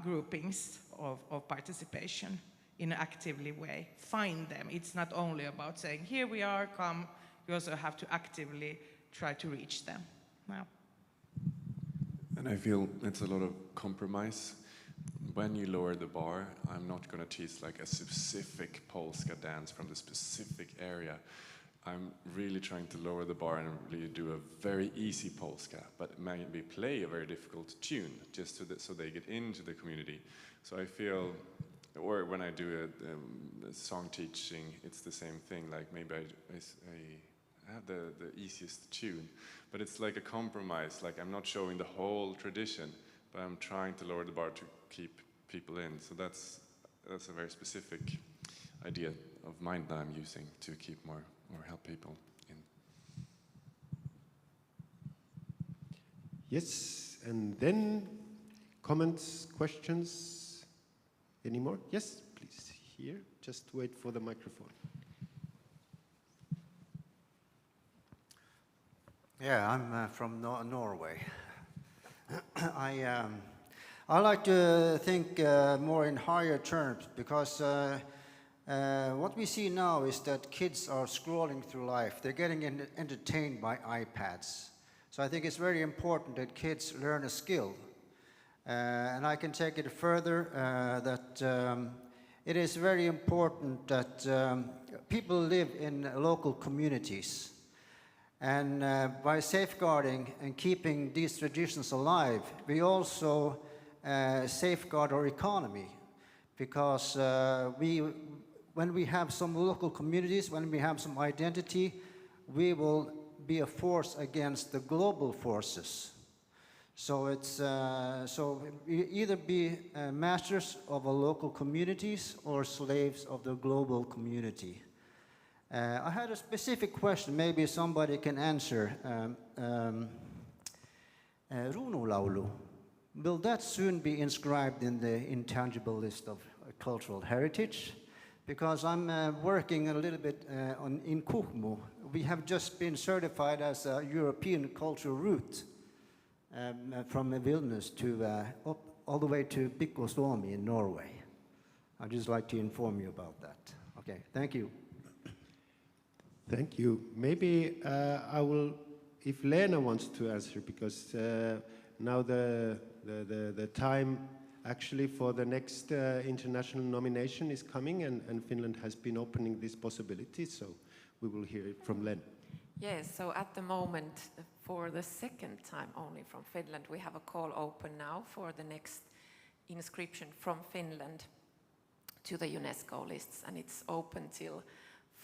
groupings of participation in an actively way. Find them. It's not only about saying, here we are, come. You also have to actively try to reach them. Wow. And I feel it's a lot of compromise. When you lower the bar, I'm not going to teach like a specific Polska dance from the specific area. I'm really trying to lower the bar and really do a very easy Polska, but maybe play a very difficult tune just so they get into the community. So I feel, or when I do a song teaching, it's the same thing. Like maybe I have the easiest tune, but it's like a compromise. Like I'm not showing the whole tradition, but I'm trying to lower the bar to keep people in. So that's a very specific idea of mine that I'm using to keep more or help people in. Yes, and then comments, questions, any more? Yes, please, here. Just wait for the microphone. Yeah, I'm from Norway. I like to think more in higher terms, because what we see now is that kids are scrolling through life. They're getting entertained by iPads. So I think it's very important that kids learn a skill. And I can take it further that it is very important that people live in local communities. And by safeguarding and keeping these traditions alive, we also safeguard our economy. Because when we have some local communities, when we have some identity, we will be a force against the global forces. So it's so we either be masters of our local communities or slaves of the global community. I had a specific question, maybe somebody can answer. Runolaulu, will that soon be inscribed in the intangible list of cultural heritage? because I'm working a little bit in Kuhmo. We have just been certified as a European cultural route from Vilnius to all the way to Pikkosuomi in Norway. I'd just like to inform you about that. Okay, thank you. Thank you. Maybe I will, if Lena wants to answer, because now the time actually for the next international nomination is coming, and Finland has been opening this possibility, so we will hear it from Lena. Yes, so at the moment, for the second time only from Finland, we have a call open now for the next inscription from Finland to the UNESCO lists, and it's open till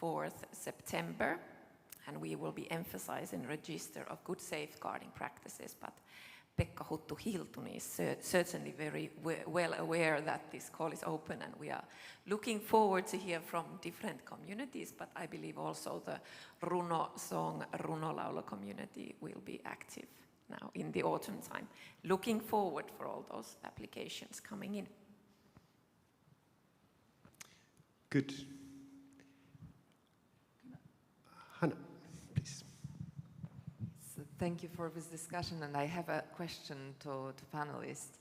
4th September, and we will be emphasizing register of good safeguarding practices, but Pekka Huttu Hiltuni is certainly very well aware that this call is open, and we are looking forward to hear from different communities, but I believe also the Runo song, Runolaulu community will be active now in the autumn time. Looking forward for all those applications coming in. Good. Hanna, please. So thank you for this discussion, and I have a question to panelists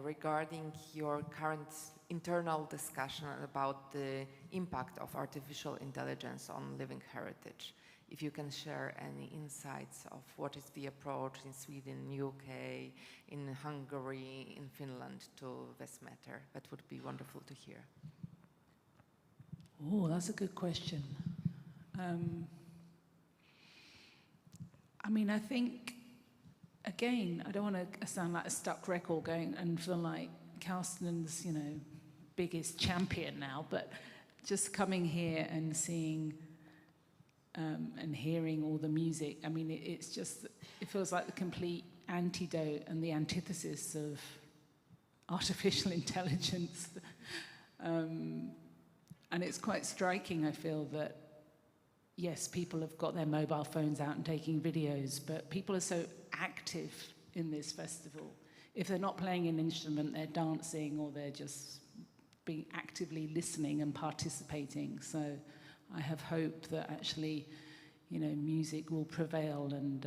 regarding your current internal discussion about the impact of artificial intelligence on living heritage. If you can share any insights of what is the approach in Sweden, UK, in Hungary, in Finland to this matter, that would be wonderful to hear. Oh, that's a good question. I mean, I think, again, I don't want to sound like a stuck record going and feel like Kaustinen's, biggest champion now, but just coming here and seeing and hearing all the music, I mean, it feels like the complete antidote and the antithesis of artificial intelligence. And it's quite striking, I feel, that, yes, people have got their mobile phones out and taking videos, but people are so active in this festival. If they're not playing an instrument, they're dancing, or they're just being actively listening and participating. So I have hope that actually, music will prevail, and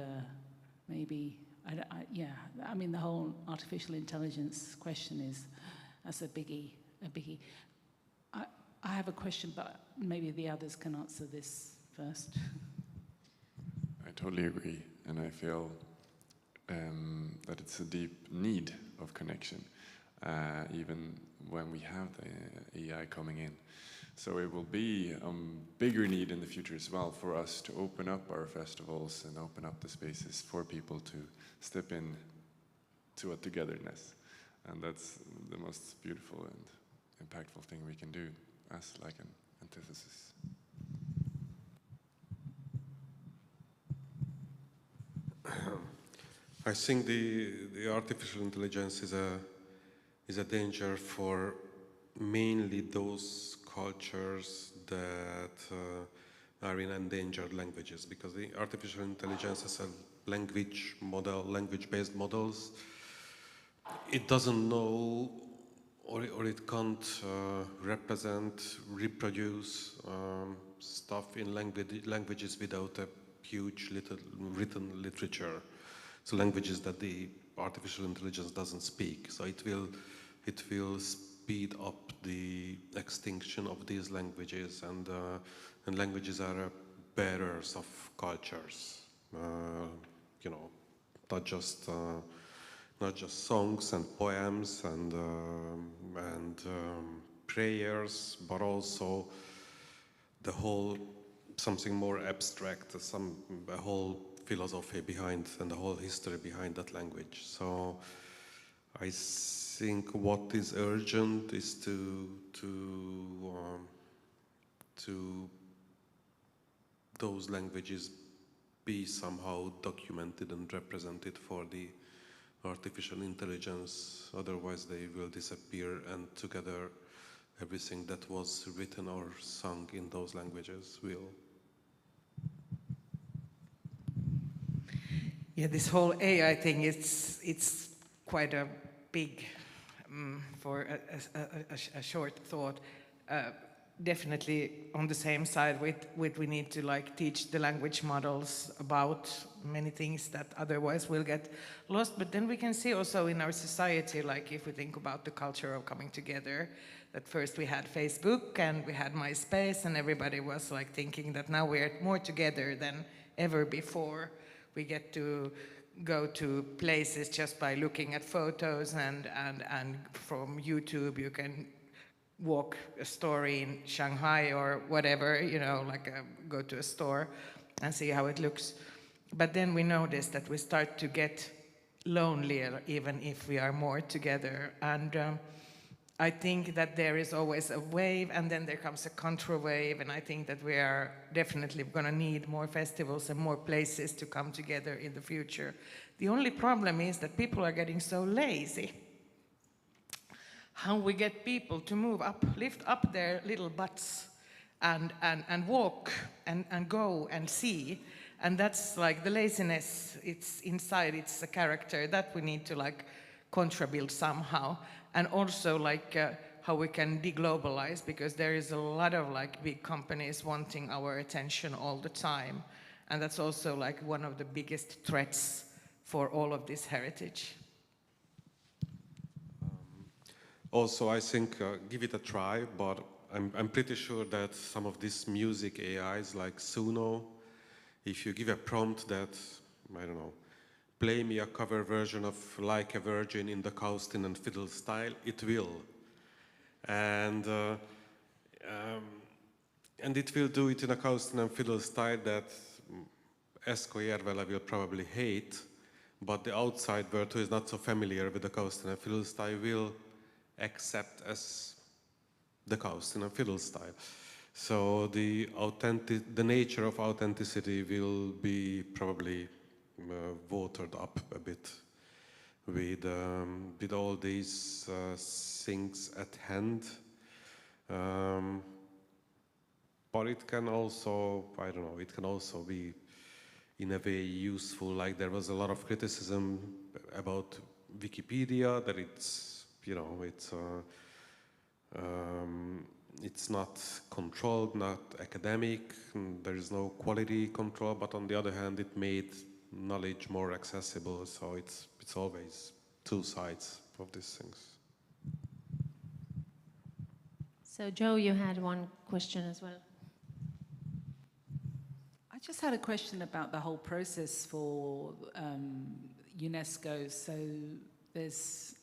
maybe, I mean, the whole artificial intelligence question that's a biggie. I have a question, but maybe the others can answer this first. I totally agree, and I feel that it's a deep need of connection, even when we have the AI coming in. So it will be a bigger need in the future as well for us to open up our festivals and open up the spaces for people to step in to a togetherness. And that's the most beautiful and impactful thing we can do as like an antithesis. I think the artificial intelligence is a danger for mainly those cultures that are in endangered languages, because the artificial intelligence is a language-based models. It doesn't know or it can't reproduce stuff in languages without a huge written literature. So languages that the artificial intelligence doesn't speak. So it will speed up the extinction of these languages, and languages are bearers of cultures. Not just songs and poems and prayers, but also the whole something more abstract, a whole philosophy behind and the whole history behind that language. So I think what is urgent is to those languages be somehow documented and represented for the artificial intelligence, otherwise they will disappear, and together everything that was written or sung in those languages will. Yeah, this whole AI thing, it's quite a big, for a short thought. definitely on the same side with we need to like teach the language models about many things that otherwise will get lost. But then we can see also in our society, like if we think about the culture of coming together, that first we had Facebook and we had MySpace, and everybody was like thinking that now we're more together than ever before. We get to go to places just by looking at photos, and from YouTube you can walk a story in Shanghai or whatever, you know, like go to a store and see how it looks. But then we notice that we start to get lonelier even if we are more together. And I think that there is always a wave, and then there comes a contra wave, and I think that we are definitely going to need more festivals and more places to come together in the future. The only problem is that people are getting so lazy. How we get people to move up, lift up their little butts and walk and go and see. And that's like the laziness, it's inside, it's a character that we need to like contribute somehow. And also like how we can deglobalize, because there is a lot of like big companies wanting our attention all the time. And that's also like one of the biggest threats for all of this heritage. Also, I think give it a try, but I'm pretty sure that some of these music AIs like Suno, if you give a prompt that, I don't know, play me a cover version of Like a Virgin in the Kaustinen fiddle style, it will. And it will do it in a Kaustinen fiddle style that Esko Järvelä will probably hate, but the outside world who is not so familiar with the Kaustinen fiddle style will accept as the Kaustinen fiddle style. So the nature of authenticity will be probably watered up a bit with all these things at hand. But it can also, I don't know, it can also be in a way useful. Like there was a lot of criticism about Wikipedia, that it's, you know, it's not controlled, not academic, there is no quality control, but on the other hand it made knowledge more accessible, so it's always two sides of these things. So Joe, you had one question as well. I just had a question about the whole process for UNESCO. So there's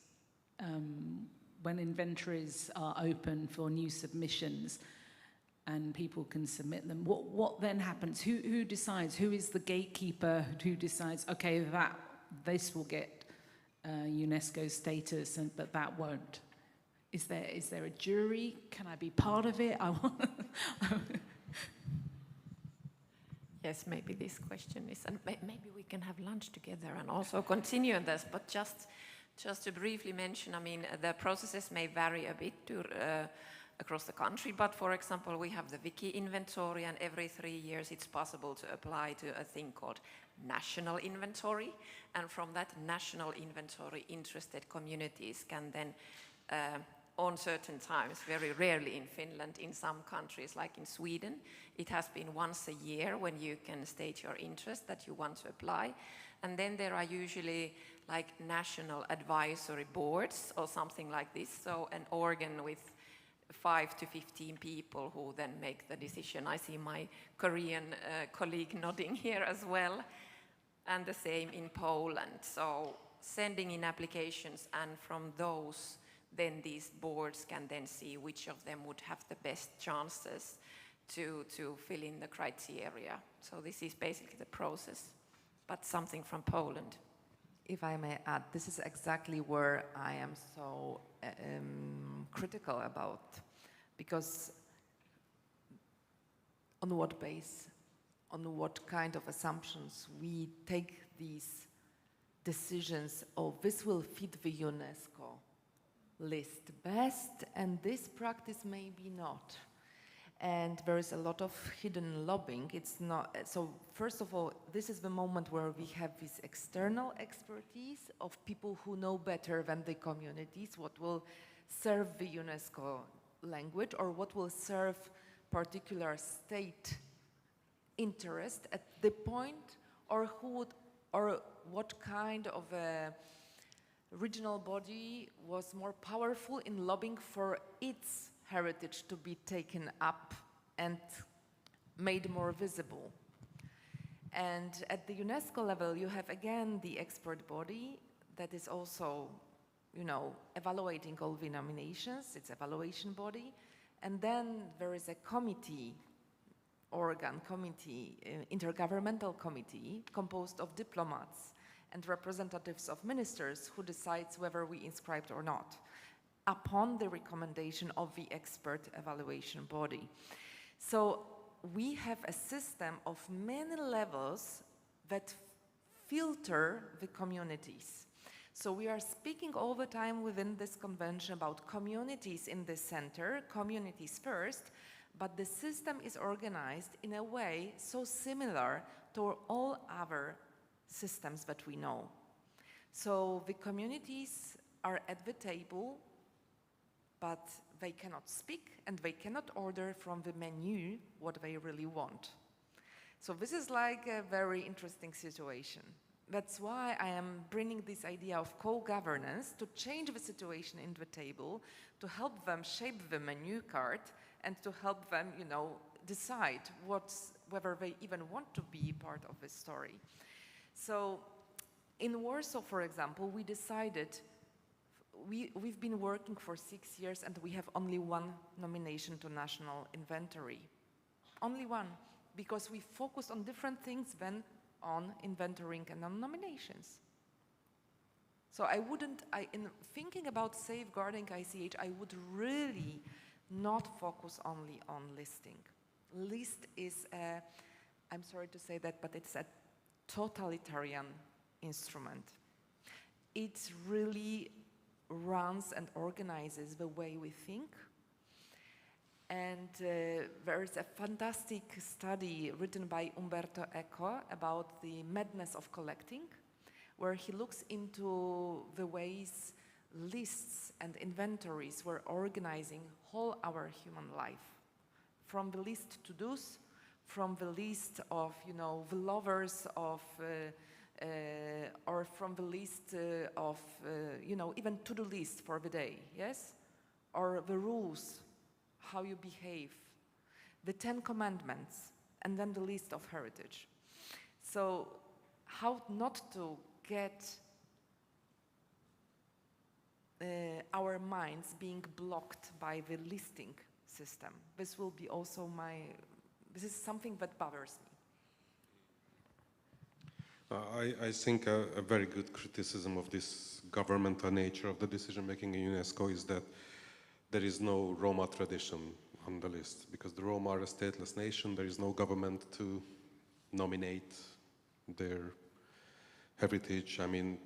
when inventories are open for new submissions and people can submit them, what then happens? Who decides? Who is the gatekeeper? Who decides, okay, this will get UNESCO status, but that won't? Is there a jury? Can I be part of it? Yes, maybe this question is, and maybe we can have lunch together and also continue on this, but just to briefly mention, I mean, the processes may vary a bit across the country, but for example, we have the Wiki inventory, and every 3 years it's possible to apply to a thing called national inventory, and from that national inventory, interested communities can then on certain times, very rarely in Finland, in some countries like in Sweden, it has been once a year when you can state your interest that you want to apply. And then there are usually like national advisory boards or something like this, so an organ with 5 to 15 people who then make the decision. I see my Korean colleague nodding here as well, and the same in Poland. So sending in applications, and from those then these boards can then see which of them would have the best chances to fill in the criteria. So this is basically the process, but something from Poland. If I may add, this is exactly where I am so critical about, because on what base, on what kind of assumptions we take these decisions, oh, this will fit the UNESCO list best, and this practice maybe not. And there is a lot of hidden lobbying. It's not, so first of all, this is the moment where we have this external expertise of people who know better than the communities what will serve the UNESCO language, or what will serve particular state interest at the point, or what kind of a regional body was more powerful in lobbying for its heritage to be taken up and made more visible. And at the UNESCO level, you have again the expert body that is also, you know, evaluating all the nominations, it's evaluation body. And then there is a committee, intergovernmental committee composed of diplomats and representatives of ministers who decides whether we inscribed or not, upon the recommendation of the expert evaluation body. So we have a system of many levels that filter the communities. So we are speaking all the time within this convention about communities in the center, communities first, but the system is organized in a way so similar to all other systems that we know. So the communities are at the table, but they cannot speak and they cannot order from the menu what they really want. So this is like a very interesting situation. That's why I am bringing this idea of co-governance to change the situation in the table, to help them shape the menu card and to help them, you know, decide whether they even want to be part of this story. So in Warsaw, for example, we decided, we've been working for 6 years and we have only one nomination to National Inventory. Only one, because we focused on different things than on inventorying and on nominations. So in thinking about safeguarding ICH, I would really not focus only on listing. List is I'm sorry to say that, but it's a totalitarian instrument. It really runs and organizes the way we think. And there is a fantastic study written by Umberto Eco about the madness of collecting, where he looks into the ways lists and inventories were organizing whole our human life. From the list to-dos, from the list of, you know, the lovers of, or from the list of, you know, even to-do list for the day, yes? Or the rules, how you behave, the 10 commandments, and then the list of heritage. So how not to get our minds being blocked by the listing system. This will be also this is something that bothers me. I think a very good criticism of this governmental nature of the decision-making in UNESCO is that there is no Roma tradition on the list, because the Roma are a stateless nation. There is no government to nominate their heritage. I mean,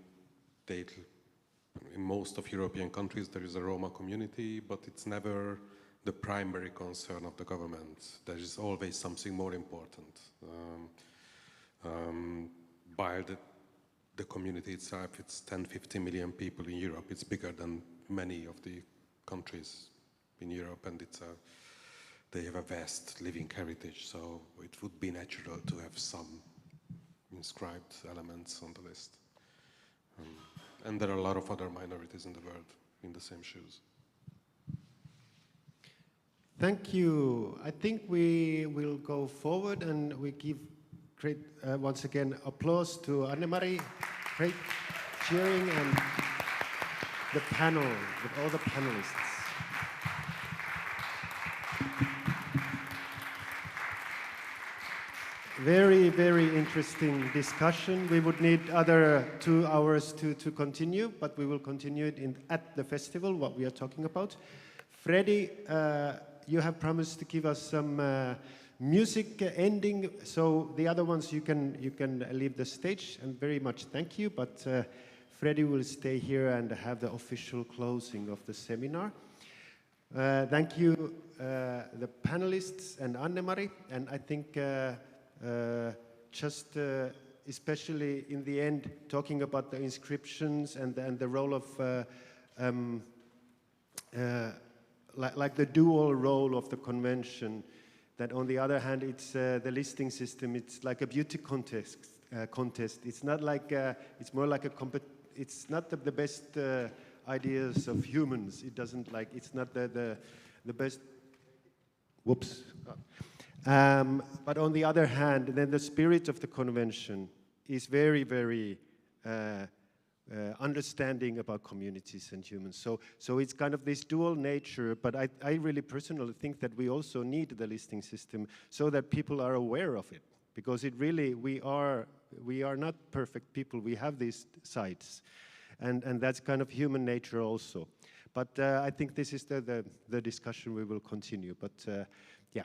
in most of European countries there is a Roma community, but it's never the primary concern of the government. There is always something more important. While the community itself, it's 10-15 million people in Europe. It's bigger than many of the countries in Europe, and they have a vast living heritage, so it would be natural to have some inscribed elements on the list. And there are a lot of other minorities in the world in the same shoes. Thank you. I think we will go forward and we give great, once again, applause to Anne-Mari. Great cheering and the panel, with all the panelists. Very, very interesting discussion. We would need other 2 hours to continue, but we will continue it at the festival, what we are talking about. Freddy, you have promised to give us some music ending, so the other ones you can leave the stage, and very much thank you, but Freddy will stay here and have the official closing of the seminar. Thank you, the panelists and Anne-Mari, and I think especially in the end, talking about the inscriptions and the role of like the dual role of the convention. That on the other hand, it's the listing system. It's like a beauty contest. It's not like it's more like it's not the best ideas of humans. It doesn't like it's not the best. Whoops. But on the other hand, then the spirit of the convention is very, very understanding about communities and humans. So it's kind of this dual nature, but I really personally think that we also need the listing system so that people are aware of it. Because it really, we are not perfect people, we have these sides. And that's kind of human nature also. But I think this is the discussion we will continue. But yeah,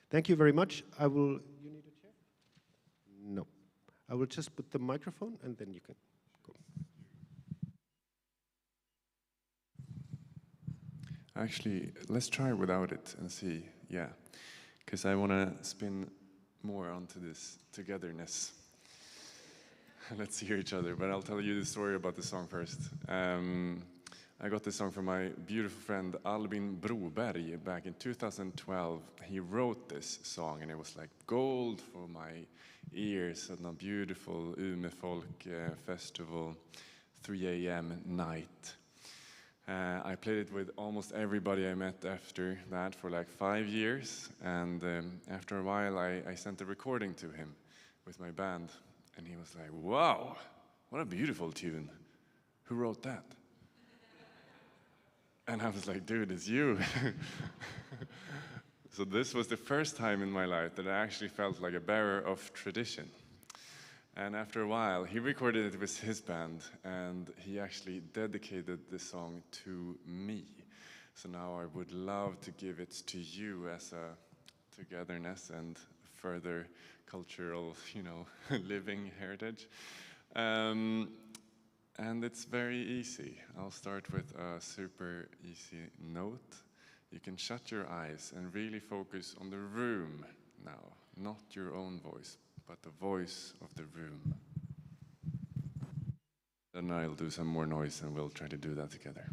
thank you very much. You need a chair? No. I will just put the microphone and then you can go. Actually, let's try without it and see, yeah. Because I want to spin more onto this togetherness. Let's hear each other, but I'll tell you the story about the song first. I got this song from my beautiful friend Albin Broberg back in 2012. He wrote this song and it was like gold for my ears at a beautiful Umeå Folk Festival, 3 a.m. night. I played it with almost everybody I met after that for like 5 years, and after a while I sent a recording to him with my band, and he was like, wow, what a beautiful tune. Who wrote that? And I was like, dude, it's you. So this was the first time in my life that I actually felt like a bearer of tradition. And after a while, he recorded it with his band, and he actually dedicated the song to me. So now I would love to give it to you as a togetherness and further cultural, living heritage. And it's very easy. I'll start with a super easy note. You can shut your eyes and really focus on the room now, not your own voice, but the voice of the room. Then I'll do some more noise and we'll try to do that together.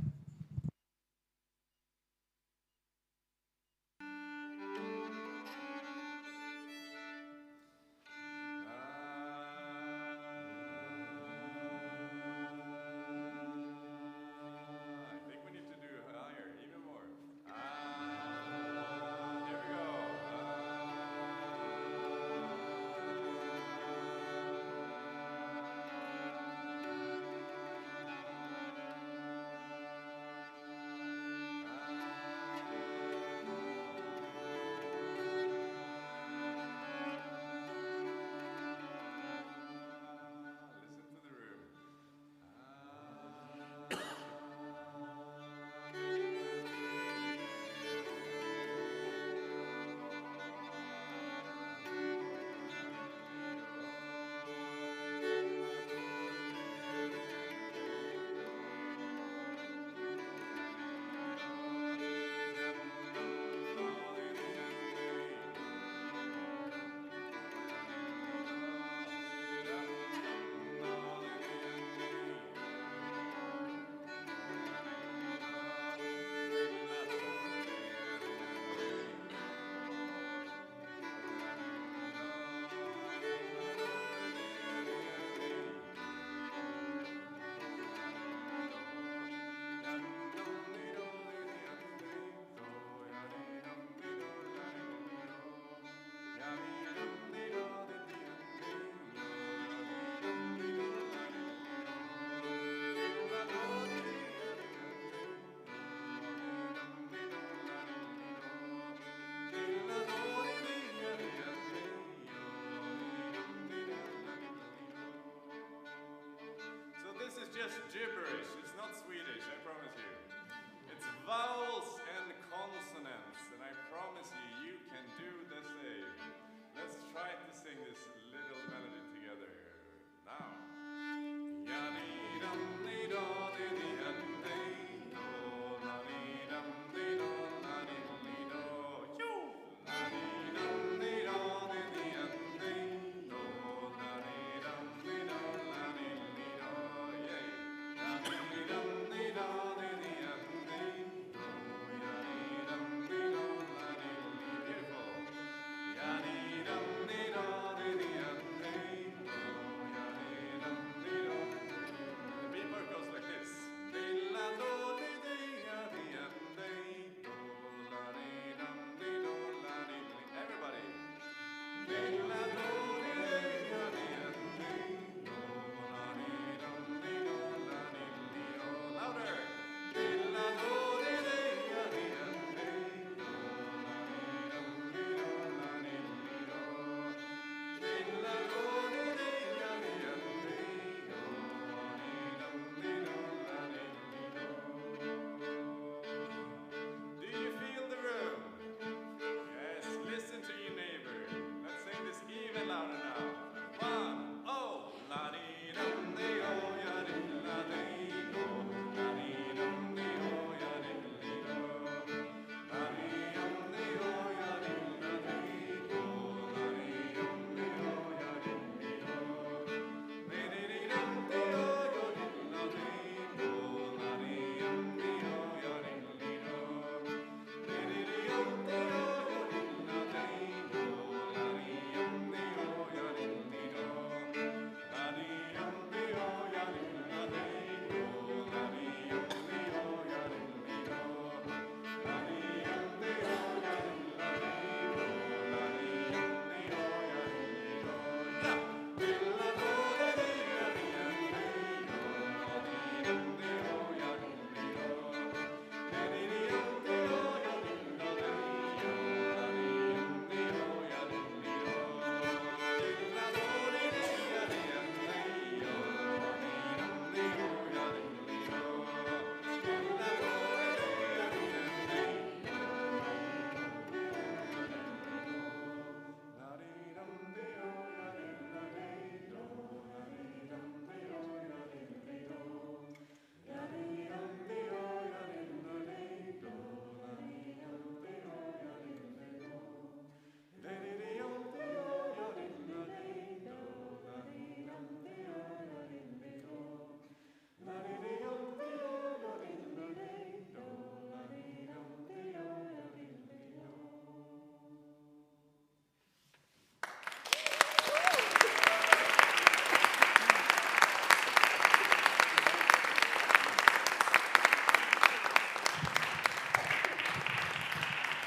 Just gibberish, it's not Swedish, I promise you. It's vowels and consonants, and I promise you, you can do the same. Let's try to sing this little melody together. Now.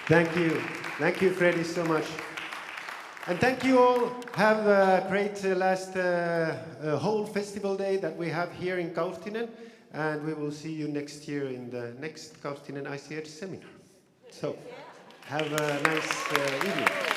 Thank you, Freddy, so much. And thank you all. Have a great last whole festival day that we have here in Kaustinen. And we will see you next year in the next Kaustinen ICH seminar. So, have a nice evening.